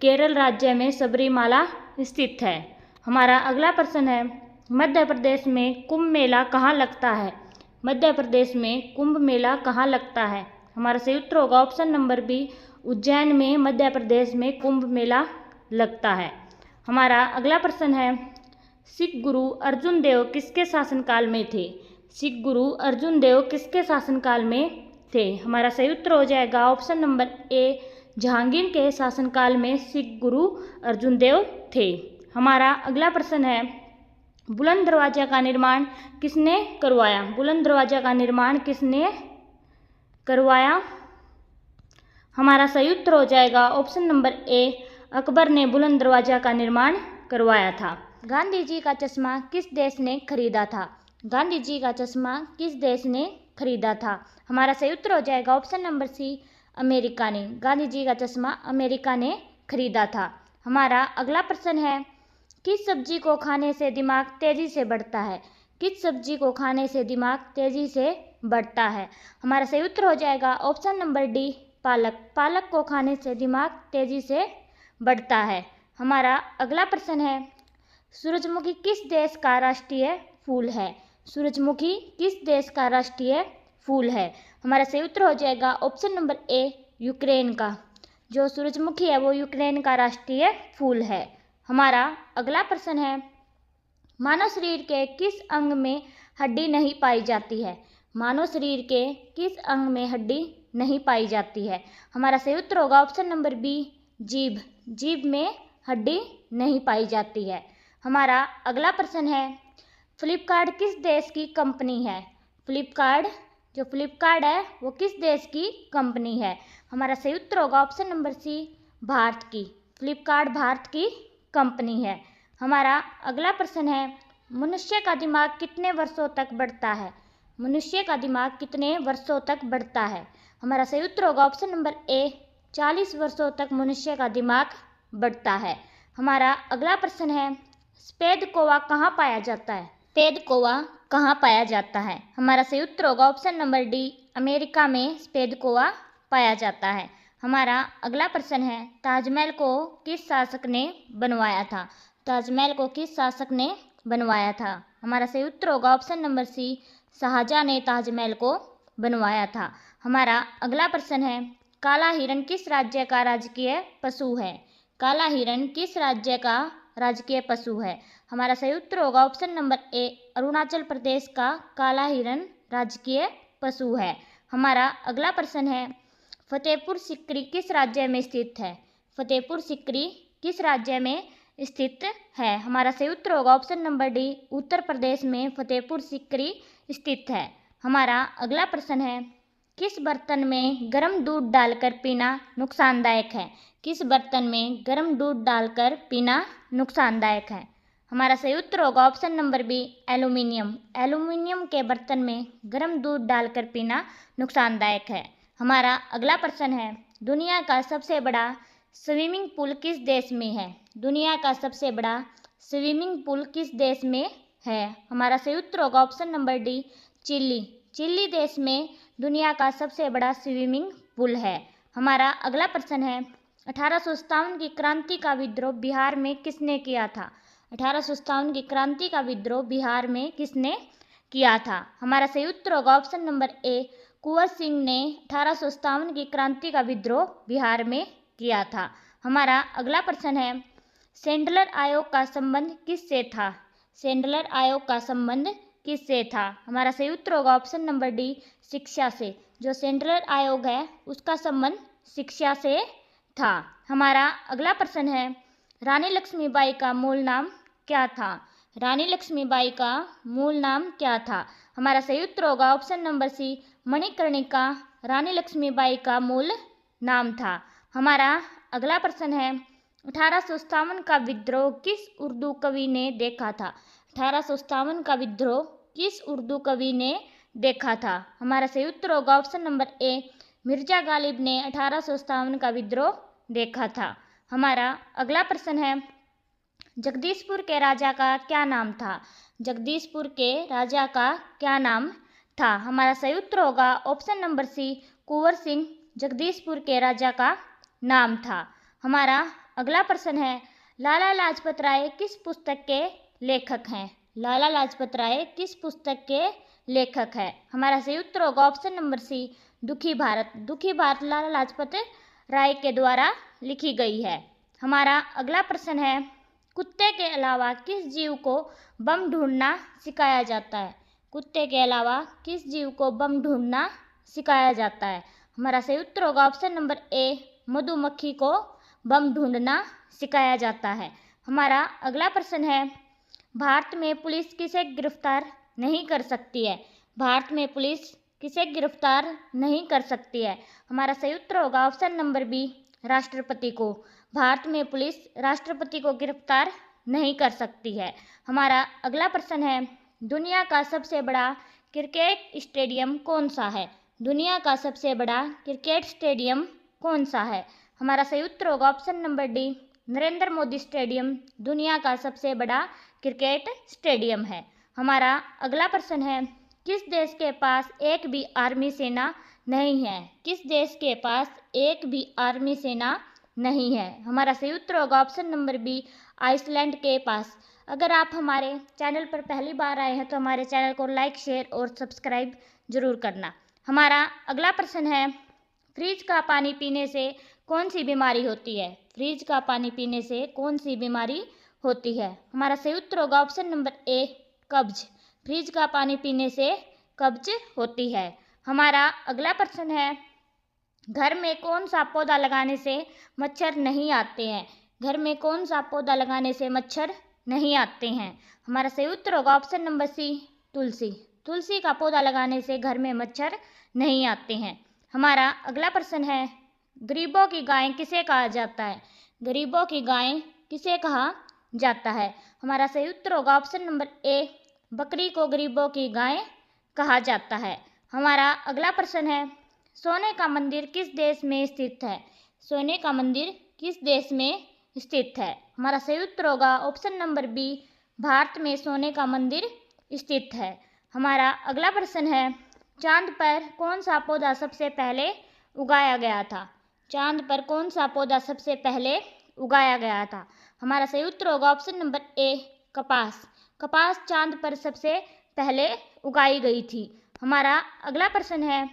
केरल राज्य में सबरीमाला स्थित है। हमारा अगला प्रश्न है, मध्य प्रदेश में कुंभ मेला कहाँ लगता है? मध्य प्रदेश में कुंभ मेला कहाँ लगता है? हमारा सही उत्तर होगा ऑप्शन नंबर बी, उज्जैन में मध्य प्रदेश में कुंभ मेला लगता है। हमारा अगला प्रश्न है, सिख गुरु अर्जुन देव किसके शासनकाल में थे? सिख गुरु अर्जुन देव किसके शासनकाल में थे? हमारा सही उत्तर हो जाएगा ऑप्शन नंबर ए, जहांगीर के शासनकाल में सिख गुरु अर्जुन देव थे। हमारा अगला प्रश्न है, बुलंद दरवाजा का निर्माण किसने करवाया? बुलंद दरवाजा का निर्माण किसने करवाया? हमारा सही उत्तर हो जाएगा ऑप्शन नंबर ए, अकबर ने बुलंद दरवाजा का निर्माण करवाया था। गांधी जी का चश्मा किस देश ने खरीदा था? गांधी जी का चश्मा किस देश ने खरीदा था? हमारा सही उत्तर हो जाएगा ऑप्शन नंबर सी, अमेरिका ने। गांधी जी का चश्मा अमेरिका ने खरीदा था। हमारा अगला प्रश्न है, किस सब्जी को खाने से दिमाग तेजी से बढ़ता है? किस सब्जी को खाने से दिमाग तेजी से बढ़ता है? हमारा सही उत्तर हो जाएगा ऑप्शन नंबर डी, पालक। पालक को खाने से दिमाग तेजी से बढ़ता है। हमारा अगला प्रश्न है, सूरजमुखी किस देश का राष्ट्रीय फूल है? सूरजमुखी किस देश का राष्ट्रीय फूल है? हमारा सही उत्तर हो जाएगा ऑप्शन नंबर ए, यूक्रेन का। जो सूरजमुखी है वो यूक्रेन का राष्ट्रीय फूल है। हमारा अगला प्रश्न है, मानव शरीर के किस अंग में हड्डी नहीं पाई जाती है? मानव शरीर के किस अंग में हड्डी नहीं पाई जाती है? हमारा सही उत्तर होगा ऑप्शन नंबर बी, जीभ। जीभ में हड्डी नहीं पाई जाती है। हमारा अगला प्रश्न है, फ्लिपकार्ट किस देश की कंपनी है? फ्लिपकार्ट है वो किस देश की कंपनी है? हमारा सही उत्तर होगा ऑप्शन नंबर सी, भारत की। फ्लिपकार्ट भारत की कंपनी है। हमारा अगला प्रश्न है, मनुष्य का दिमाग कितने वर्षों तक बढ़ता है? मनुष्य का दिमाग कितने वर्षों तक बढ़ता है? हमारा सही उत्तर होगा ऑप्शन नंबर ए, 40 वर्षों तक मनुष्य का दिमाग बढ़ता है। हमारा अगला प्रश्न है, सफेद कौवा कहाँ पाया जाता है? सफेद कौवा कहाँ पाया जाता है? हमारा सही उत्तर होगा ऑप्शन नंबर डी, अमेरिका में सफेद कौवा पाया जाता है। हमारा अगला प्रश्न है, ताजमहल को किस शासक ने बनवाया था? ताजमहल को किस शासक ने बनवाया था? हमारा सही उत्तर होगा ऑप्शन नंबर सी, शाहजहां ने ताजमहल को बनवाया था। हमारा अगला प्रश्न है, काला हिरण किस राज्य का राजकीय पशु है? काला हिरण किस राज्य का राजकीय पशु है? हमारा सही उत्तर होगा ऑप्शन नंबर ए, अरुणाचल प्रदेश का काला हिरण राजकीय पशु है। हमारा अगला प्रश्न है, फतेहपुर सीकरी किस राज्य में स्थित है? फतेहपुर सीकरी किस राज्य में स्थित है? हमारा सही उत्तर होगा option number D, Uttar Pradesh में फतेहपुर सीकरी स्थित है। हमारा अगला प्रश्न है, किस बर्तन में गर्म दूध डालकर पीना नुकसानदायक है? किस बर्तन में गर्म दूध डालकर पीना नुकसानदायक है? हमारा सही उत्तर होगा option number B, aluminium. Aluminium के बर्तन में गर्म दूध डालकर पीना नुकसानदायक है। हमारा अगला प्रश्न है, दुनिया का सबसे बड़ा स्विमिंग पूल किस देश में है? दुनिया का सबसे बड़ा स्विमिंग पूल किस देश में है? हमारा सही उत्तर होगा option number D, Chile. Chile देश में दुनिया का सबसे बड़ा स्विमिंग पूल है। हमारा अगला प्रश्न है, 1857 की क्रांति का विद्रोह बिहार में किसने किया था? 1857 की क्रांति का विद्रोह बिहार में किसने किया था? हमारा सही उत्तर होगा ऑप्शन नंबर ए, कुंवर सिंह ने 1857 की क्रांति का विद्रोह बिहार में किया था। हमारा अगला प्रश्न है, सेंडलर आयोग का संबंध किससे था? सेंडलर आयोग का संबंध किससे था? हमारा सही उत्तर होगा ऑप्शन नंबर डी, शिक्षा से। जो सेंट्रल आयोग है उसका संबंध शिक्षा से था। हमारा अगला प्रश्न है, रानी लक्ष्मीबाई का मूल नाम क्या था? रानी लक्ष्मीबाई का मूल नाम क्या था? हमारा सही उत्तर होगा ऑप्शन नंबर सी, मणिकर्णिका रानी लक्ष्मीबाई का मूल नाम था। हमारा अगला प्रश्न है, 1857 का विद्रोह किस उर्दू कवि ने देखा था? 1857 का विद्रोह किस उर्दू कवि ने देखा था? हमारा सही उत्तर होगा ऑप्शन नंबर ए, मिर्जा गालिब ने 1857 का विद्रोह देखा था। हमारा अगला प्रश्न है, जगदीशपुर के राजा का क्या नाम था? जगदीशपुर के राजा का क्या नाम था? हमारा सही उत्तर होगा ऑप्शन नंबर सी, कुंवर सिंह जगदीशपुर के राजा का नाम था। हमारा अगला प्रश्न है, लाला लाजपत राय किस पुस्तक के लेखक हैं? लाला लाजपत राय किस पुस्तक के लेखक है? हमारा सही उत्तर होगा ऑप्शन नंबर सी, दुखी भारत। दुखी भारत लाला लाजपत राय के द्वारा लिखी गई है। हमारा अगला प्रश्न है, कुत्ते के अलावा किस जीव को बम ढूंढना सिखाया जाता है? कुत्ते के अलावा किस जीव को बम ढूंढना सिखाया जाता है? हमारा सही उत्तर होगा ऑप्शन नंबर ए, मधुमक्खी को बम ढूंढना सिखाया जाता है। हमारा अगला प्रश्न है, भारत में पुलिस किसे गिरफ्तार नहीं कर सकती है? भारत में पुलिस किसे गिरफ्तार नहीं कर सकती है? हमारा सही उत्तर होगा ऑप्शन नंबर बी, राष्ट्रपति को। भारत में पुलिस राष्ट्रपति को गिरफ्तार नहीं कर सकती है। हमारा अगला प्रश्न है, दुनिया का सबसे बड़ा क्रिकेट स्टेडियम कौन सा है? दुनिया का सबसे बड़ा क्रिकेट स्टेडियम कौन सा है? हमारा सही उत्तर होगा option number D, Narendra Modi stadium दुनिया का सबसे बड़ा क्रिकेट स्टेडियम है। हमारा अगला प्रश्न है, किस देश के पास एक भी आर्मी सेना नहीं है? किस देश के पास एक भी आर्मी सेना नहीं है? हमारा सही उत्तर होगा ऑप्शन नंबर बी, आइसलैंड के पास। अगर आप हमारे चैनल पर पहली बार आए हैं तो हमारे चैनल को लाइक, शेयर और सब्सक्राइब जरूर करना। हमारा अगला प्रश्न है, फ्रिज का पानी पीने से कौन सी बीमारी होती है? फ्रिज का पानी पीने से कौन सी बीमारी होती है? हमारा सही उत्तर होगा ऑप्शन नंबर ए, कब्ज। फ्रिज का पानी पीने से कब्ज होती है। हमारा अगला प्रश्न है, घर में कौन सा पौधा लगाने से मच्छर नहीं आते हैं? घर में कौन सा पौधा लगाने से मच्छर नहीं आते हैं? हमारा सही उत्तर होगा ऑप्शन नंबर सी, तुलसी। तुलसी का पौधा लगाने से घर में मच्छर नहीं आते हैं। हमारा अगला प्रश्न है, गरीबों की गाय किसे कहा जाता है? गरीबों की गाय किसे कहा जाता है? हमारा सही उत्तर होगा ऑप्शन नंबर ए, बकरी को गरीबों की गाय कहा जाता है। हमारा अगला प्रश्न है, सोने का मंदिर किस देश में स्थित है? सोने का मंदिर किस देश में स्थित है? हमारा सही उत्तर होगा ऑप्शन नंबर बी, भारत में सोने का मंदिर स्थित है। हमारा अगला प्रश्न है, चांद पर कौन सा पौधा सबसे पहले उगाया गया था? चांद पर कौन सा पौधा सबसे पहले उगाया गया था? हमारा सही उत्तर होगा ऑप्शन नंबर ए, कपास। कपास चांद पर सबसे पहले उगाई गई थी। हमारा अगला प्रश्न है,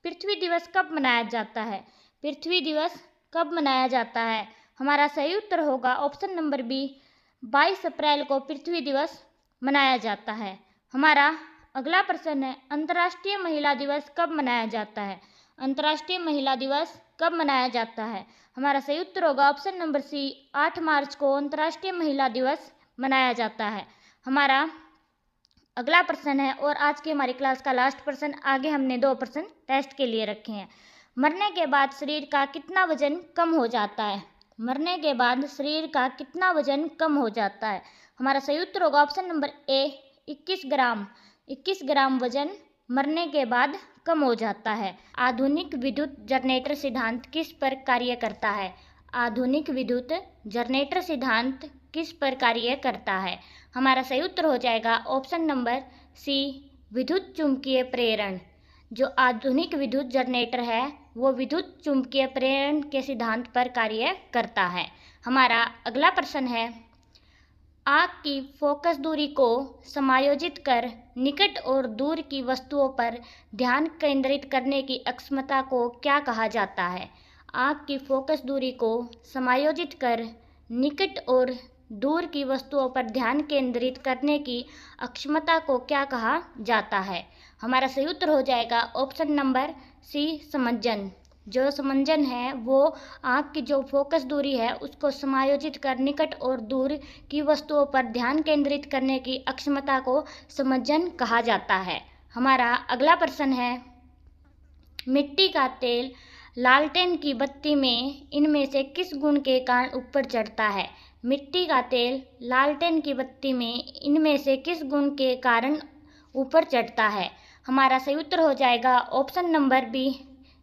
पृथ्वी दिवस कब मनाया जाता है? पृथ्वी दिवस कब मनाया जाता है? हमारा सही उत्तर होगा ऑप्शन नंबर बी, 22 अप्रैल को पृथ्वी दिवस मनाया जाता है। हमारा अगला प्रश्न है, अंतर्राष्ट्रीय महिला दिवस कब मनाया जाता है? अंतर्राष्ट्रीय महिला दिवस कब मनाया जाता है? हमारा सही उत्तर होगा ऑप्शन नंबर सी, 8 मार्च को अंतर्राष्ट्रीय महिला दिवस मनाया जाता है। हमारा अगला प्रश्न है और आज की हमारी क्लास का लास्ट प्रश्न, आगे हमने 2 प्रश्न टेस्ट के लिए रखे हैं। मरने के बाद शरीर का कितना वजन कम हो जाता है? मरने के बाद शरीर का कितना वजन कम हो जाता है? हमारा सही उत्तर होगा ऑप्शन नंबर ए, 21 ग्राम। 21 ग्राम वजन मरने के बाद कम हो जाता है। आधुनिक विद्युत जनरेटर सिद्धांत किस पर कार्य करता है? आधुनिक विद्युत जनरेटर सिद्धांत किस पर कार्य करता है? हमारा सही उत्तर हो जाएगा ऑप्शन नंबर सी, विद्युत चुंबकीय प्रेरण। जो आधुनिक विद्युत जनरेटर है वो विद्युत चुंबकीय प्रेरण के सिद्धांत पर कार्य करता है। हमारा अगला प्रश्न है, आँख की फोकस दूरी को समायोजित कर निकट और दूर की वस्तुओं पर ध्यान केंद्रित करने की अक्षमता को क्या कहा जाता है? आँख की फोकस दूरी को समायोजित कर निकट और दूर की वस्तुओं पर ध्यान केंद्रित करने की अक्षमता को क्या कहा जाता है? हमारा सही उत्तर हो जाएगा ऑप्शन नंबर सी, समंजन। जो समंजन है वो आँख की जो फोकस दूरी है उसको समायोजित कर निकट और दूर की वस्तुओं पर ध्यान केंद्रित करने की अक्षमता को समंजन कहा जाता है। हमारा अगला प्रश्न है, मिट्टी का तेल लालटेन की बत्ती में इनमें से किस गुण के कारण ऊपर चढ़ता है? मिट्टी का तेल लालटेन की बत्ती में इनमें से किस गुण के कारण ऊपर चढ़ता है? हमारा सही उत्तर हो जाएगा ऑप्शन नंबर बी,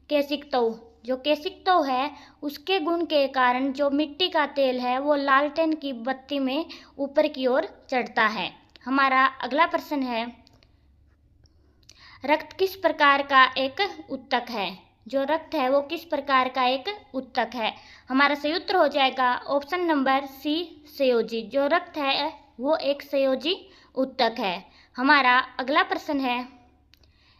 केशिकतौ। जो केशिकतौ है उसके गुण के कारण जो मिट्टी का तेल है वो लालटेन की बत्ती में ऊपर की ओर चढ़ता है। हमारा अगला प्रश्न है, रक्त किस प्रकार का एक उत्तक है? जो रक्त है वो किस प्रकार का एक उत्तक है? हमारा सही उत्तर हो जाएगा ऑप्शन नंबर सी, संयोजी। जो रक्त है वो एक संयोजी उत्तक है। हमारा अगला प्रश्न है,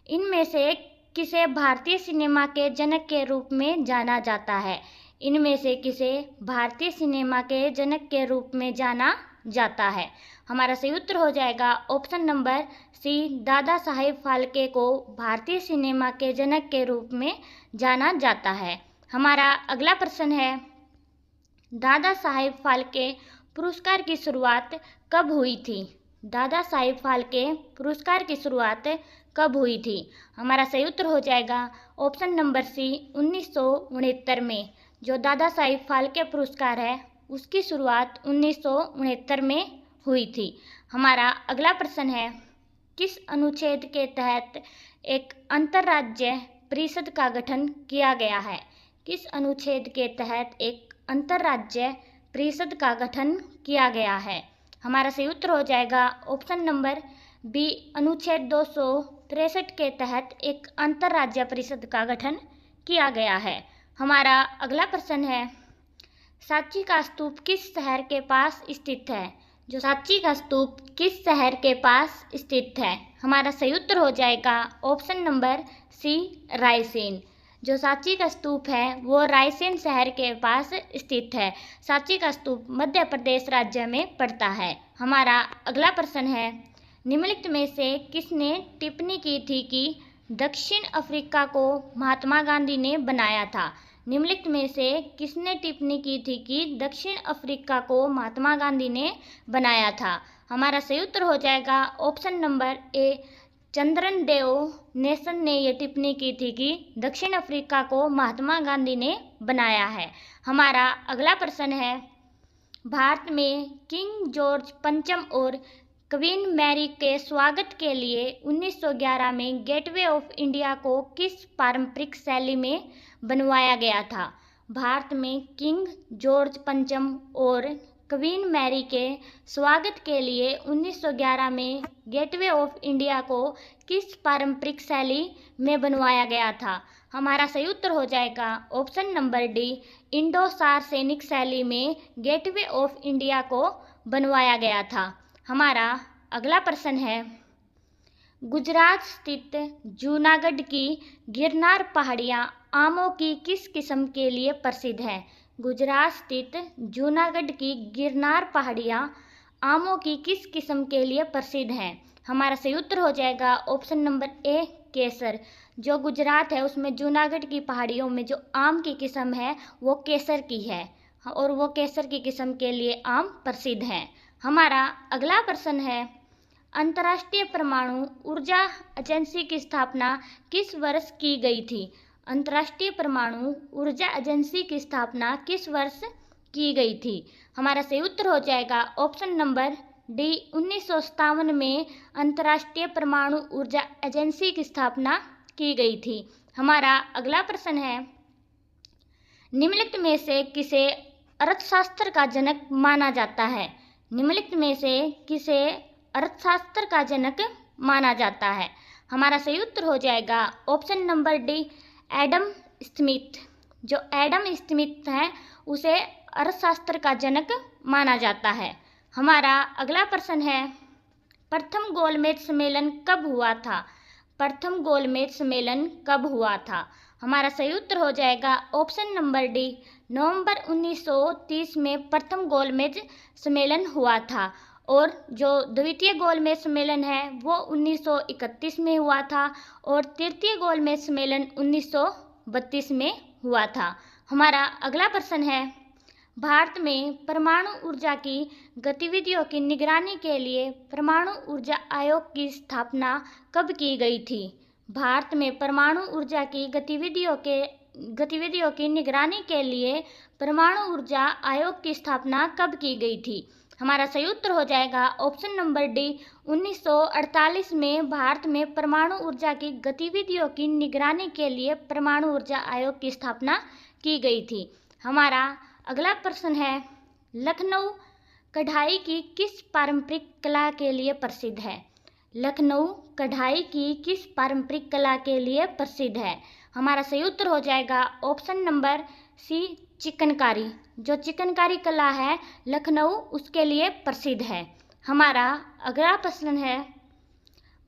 इनमें से किसे भारतीय सिनेमा के जनक के रूप में जाना जाता है? इनमें से किसे भारतीय सिनेमा के जनक के रूप में जाना जाता है? हमारा सही उत्तर हो जाएगा ऑप्शन नंबर सी, दादा साहेब फाल्के को भारतीय सिनेमा के जनक के रूप में जाना जाता है। हमारा अगला प्रश्न है, दादा साहेब फाल्के पुरस्कार की शुरुआत कब हुई थी? दादा साहेब फाल्के पुरस्कार की शुरुआत कब हुई थी? हमारा सही उत्तर हो जाएगा ऑप्शन नंबर सी, 1969 में। जो दादा साहेब फाल्के पुरस्कार है उसकी शुरुआत 1969 में हुई थी। हमारा अगला प्रश्न है, किस अनुच्छेद के तहत एक अंतर्राज्य परिषद का गठन किया गया है? किस अनुच्छेद के तहत एक अंतर्राज्य परिषद का गठन किया गया है? हमारा सही उत्तर हो जाएगा ऑप्शन नंबर बी, अनुच्छेद 263 के तहत एक अंतर्राज्य परिषद का गठन किया गया है। हमारा अगला प्रश्न है, सांची का स्तूप किस शहर के पास स्थित है? जो सांची का स्तूप किस शहर के पास स्थित है? हमारा सही उत्तर हो जाएगा ऑप्शन नंबर सी, रायसेन। जो सांची का स्तूप है वो रायसेन शहर के पास स्थित है। सांची का स्तूप मध्य प्रदेश राज्य में पड़ता है। हमारा अगला प्रश्न है, निम्नलिखित में से किसने टिप्पणी की थी कि दक्षिण अफ्रीका को महात्मा गांधी ने बनाया था? निम्नलिखित में से किसने टिप्पणी की थी कि दक्षिण अफ्रीका को महात्मा गांधी ने बनाया था? हमारा सही उत्तर हो जाएगा option number A, Chandran Dev nation ने यह टिप्पणी की थी कि दक्षिण अफ्रीका को महात्मा गांधी ने बनाया है। हमारा अगला प्रश्न है, भारत में किंग जॉर्ज पंचम और क्वीन मैरी के स्वागत के लिए 1911 में गेटवे ऑफ इंडिया को किस पारंपरिक शैली में बनवाया गया था? भारत में किंग जॉर्ज पंचम और क्वीन मैरी के स्वागत के लिए 1911 में गेटवे ऑफ इंडिया को किस पारंपरिक शैली में बनवाया गया था? हमारा सही उत्तर हो जाएगा ऑप्शन नंबर डी, इंडो सार्सेनिक शैली में गेटवे ऑफ इंडिया को बनवाया गया था। हमारा अगला प्रश्न है, गुजरात स्थित जूनागढ़ की गिरनार पहाड़ियाँ आमों की किस किस्म के लिए प्रसिद्ध है? गुजरात स्थित जूनागढ़ की गिरनार पहाड़ियाँ आमों की किस किस्म के लिए प्रसिद्ध हैं? हमारा सही उत्तर हो जाएगा ऑप्शन नंबर ए, केसर। जो गुजरात है उसमें जूनागढ़ की पहाड़ियों में जो आम की किस्म है वो केसर की है और वो केसर की किस्म के लिए आम प्रसिद्ध है। हमारा अगला प्रश्न है, अंतर्राष्ट्रीय परमाणु ऊर्जा एजेंसी की स्थापना किस वर्ष की गई थी? अंतर्राष्ट्रीय परमाणु ऊर्जा एजेंसी की स्थापना किस वर्ष की गई थी? हमारा सही उत्तर हो जाएगा ऑप्शन नंबर डी, 1957 में अंतर्राष्ट्रीय परमाणु ऊर्जा एजेंसी की स्थापना की गई थी। हमारा अगला प्रश्न है, निम्नलिखित में से किसे अर्थशास्त्र का जनक माना जाता है? निम्नलिखित में से किसे अर्थशास्त्र का जनक माना जाता है? हमारा सही उत्तर हो जाएगा option number D, Adam Smith. जो एडम स्मिथ है उसे अर्थशास्त्र का जनक माना जाता है। हमारा अगला प्रश्न है, प्रथम गोलमेज सम्मेलन कब हुआ था? प्रथम गोलमेज सम्मेलन कब हुआ था? हमारा सही उत्तर हो जाएगा ऑप्शन नंबर डी, नवंबर 1930 में प्रथम गोलमेज सम्मेलन हुआ था और जो द्वितीय गोलमेज सम्मेलन है वो 1931 में हुआ था और तृतीय गोलमेज सम्मेलन 1932 में हुआ था। हमारा अगला प्रश्न है, भारत में परमाणु ऊर्जा की गतिविधियों की निगरानी के लिए परमाणु ऊर्जा आयोग की स्थापना कब की गई थी? भारत में परमाणु ऊर्जा की गतिविधियों की निगरानी के लिए परमाणु ऊर्जा आयोग की स्थापना कब की गई थी? हमारा सही उत्तर हो जाएगा ऑप्शन नंबर डी, 1948 में भारत में परमाणु ऊर्जा की गतिविधियों की निगरानी के लिए परमाणु ऊर्जा आयोग की स्थापना की गई थी। हमारा अगला प्रश्न है, लखनऊ कढ़ाई की किस पारंपरिक कला के लिए प्रसिद्ध है? लखनऊ कढ़ाई की किस पारंपरिक कला के लिए प्रसिद्ध है? हमारा सही उत्तर हो जाएगा ऑप्शन नंबर सी, चिकनकारी। जो चिकनकारी कला है लखनऊ उसके लिए प्रसिद्ध है। हमारा अगला प्रश्न है,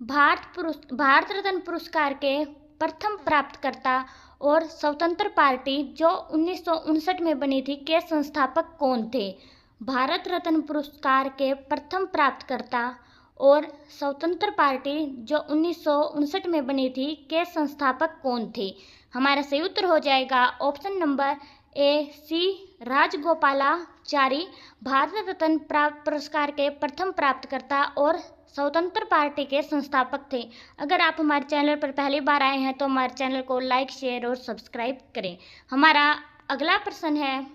भारत रत्न पुरस्कार के प्रथम प्राप्तकर्ता और स्वतंत्र पार्टी जो 1959 में बनी थी के संस्थापक कौन थे? भारत रत्न पुरस्कार के प्रथम प्राप्तकर्ता और स्वतंत्र पार्टी जो 1959 में बनी थी के संस्थापक कौन थे? हमारा सही उत्तर हो जाएगा ऑप्शन नंबर ए, सी, राजगोपालाचारी भारत रत्न पुरस्कार के प्रथम प्राप्तकर्ता और स्वतंत्र पार्टी के संस्थापक थे। अगर आप हमारे चैनल पर पहली बार आए हैं तो हमारे चैनल को लाइक, शेयर और सब्सक्राइब करें। हमारा अगला प्रश्न है,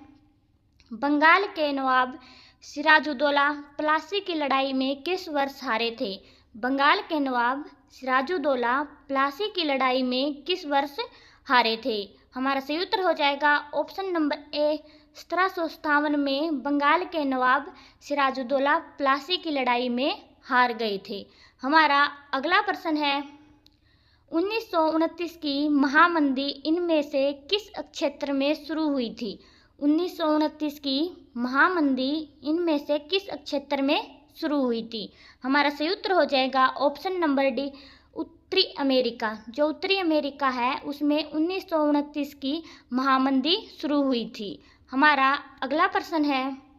बंगाल के नवाब सिराजुद्दौला प्लासी की लड़ाई में किस वर्ष हारे थे? बंगाल के नवाब सिराजुद्दौला प्लासी की लड़ाई में किस वर्ष हारे थे? हमारा सही उत्तर हो जाएगा ऑप्शन नंबर ए, 1757 में बंगाल के नवाब सिराजुद्दौला प्लासी की लड़ाई में हार गए थे। हमारा अगला प्रश्न है, 1929 की महामंदी इनमें से किस क्षेत्र में शुरू हुई थी? 1929 की महामंदी इनमें से किस क्षेत्र में शुरू हुई थी? हमारा सही उत्तर हो जाएगा ऑप्शन नंबर डी, उत्तरी अमेरिका। जो उत्तरी अमेरिका है उसमें 1929 की महामंदी शुरू हुई थी। हमारा अगला प्रश्न है,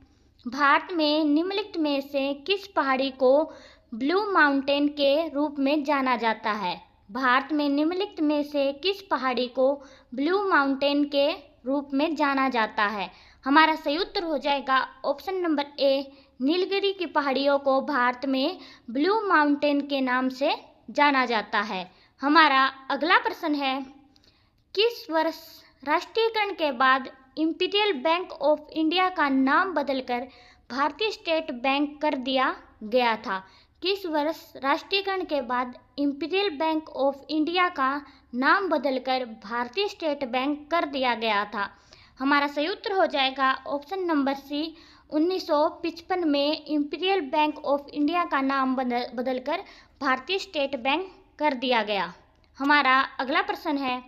भारत में निम्नलिखित में से किस पहाड़ी को ब्लू माउंटेन के रूप में जाना जाता है? भारत में निम्नलिखित में से किस पहाड़ी को ब्लू माउंटेन के रूप में जाना जाता है? हमारा सही उत्तर हो जाएगा ऑप्शन नंबर ए, नीलगिरी की पहाड़ियों को भारत में ब्लू माउंटेन के नाम से जाना जाता है। हमारा अगला प्रश्न है, किस वर्ष राष्ट्रीयकरण के बाद इंपीरियल बैंक ऑफ इंडिया का नाम बदलकर भारतीय स्टेट बैंक कर दिया गया था? किस वर्ष राष्ट्रीयकरण के बाद इंपीरियल बैंक ऑफ इंडिया का नाम बदलकर भारतीय स्टेट बैंक कर दिया गया था? हमारा सही उत्तर हो जाएगा ऑप्शन नंबर सी, 1955 में इंपीरियल बैंक ऑफ इंडिया का नाम बदलकर भारतीय स्टेट बैंक कर दिया गया। हमारा अगला प्रश्न है,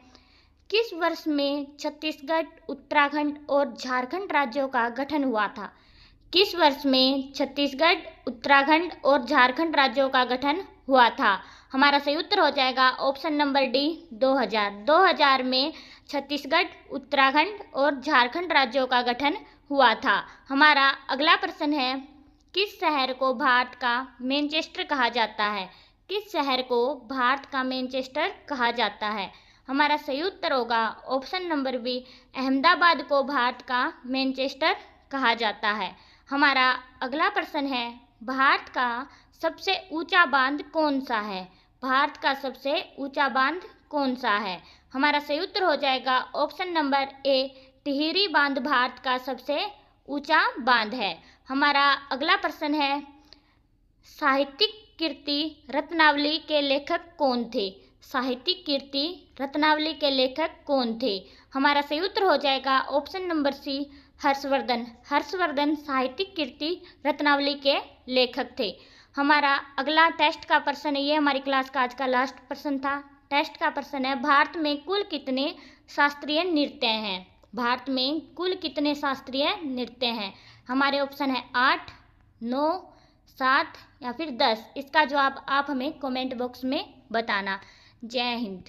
किस वर्ष में छत्तीसगढ़, उत्तराखंड और झारखंड राज्यों का गठन हुआ था? किस वर्ष में छत्तीसगढ़, उत्तराखंड और झारखंड राज्यों का गठन हुआ था? हमारा सही उत्तर हो जाएगा ऑप्शन नंबर डी, 2000। 2000 में छत्तीसगढ़, उत्तराखंड और झारखंड राज्यों का गठन हुआ था। हमारा अगला प्रश्न है, किस शहर को भारत का मैनचेस्टर कहा जाता है? किस शहर को भारत का मैनचेस्टर कहा जाता है? हमारा सही उत्तर होगा ऑप्शन नंबर बी, अहमदाबाद को भारत का मैनचेस्टर कहा जाता है। हमारा अगला प्रश्न है, भारत का सबसे ऊंचा बांध कौन सा है? भारत का सबसे ऊंचा बांध कौन सा है? हमारा सही उत्तर हो जाएगा ऑप्शन नंबर ए, टिहरी बांध भारत का सबसे ऊंचा बांध है। हमारा अगला प्रश्न है, साहित्यिक कीर्ति रत्नावली के लेखक कौन थे? साहित्यिक कीर्ति रत्नावली के लेखक कौन थे? हमारा सही उत्तर हो जाएगा option number C, Harshvardhan. Harshvardhan साहित्यिक कीर्ति रत्नावली के लेखक थे। हमारा अगला टेस्ट का प्रश्न है, ये हमारी क्लास का आज का लास्ट प्रश्न था। टेस्ट का प्रश्न है, भारत में कुल कितने शास्त्रीय नृत्य हैं? भारत में कुल कितने शास्त्रीय नृत्य हैं? हमारे ऑप्शन है 8, 9, 7 या फिर 10। इसका जवाब आप हमें कमेंट बॉक्स में बताना। जय हिंद।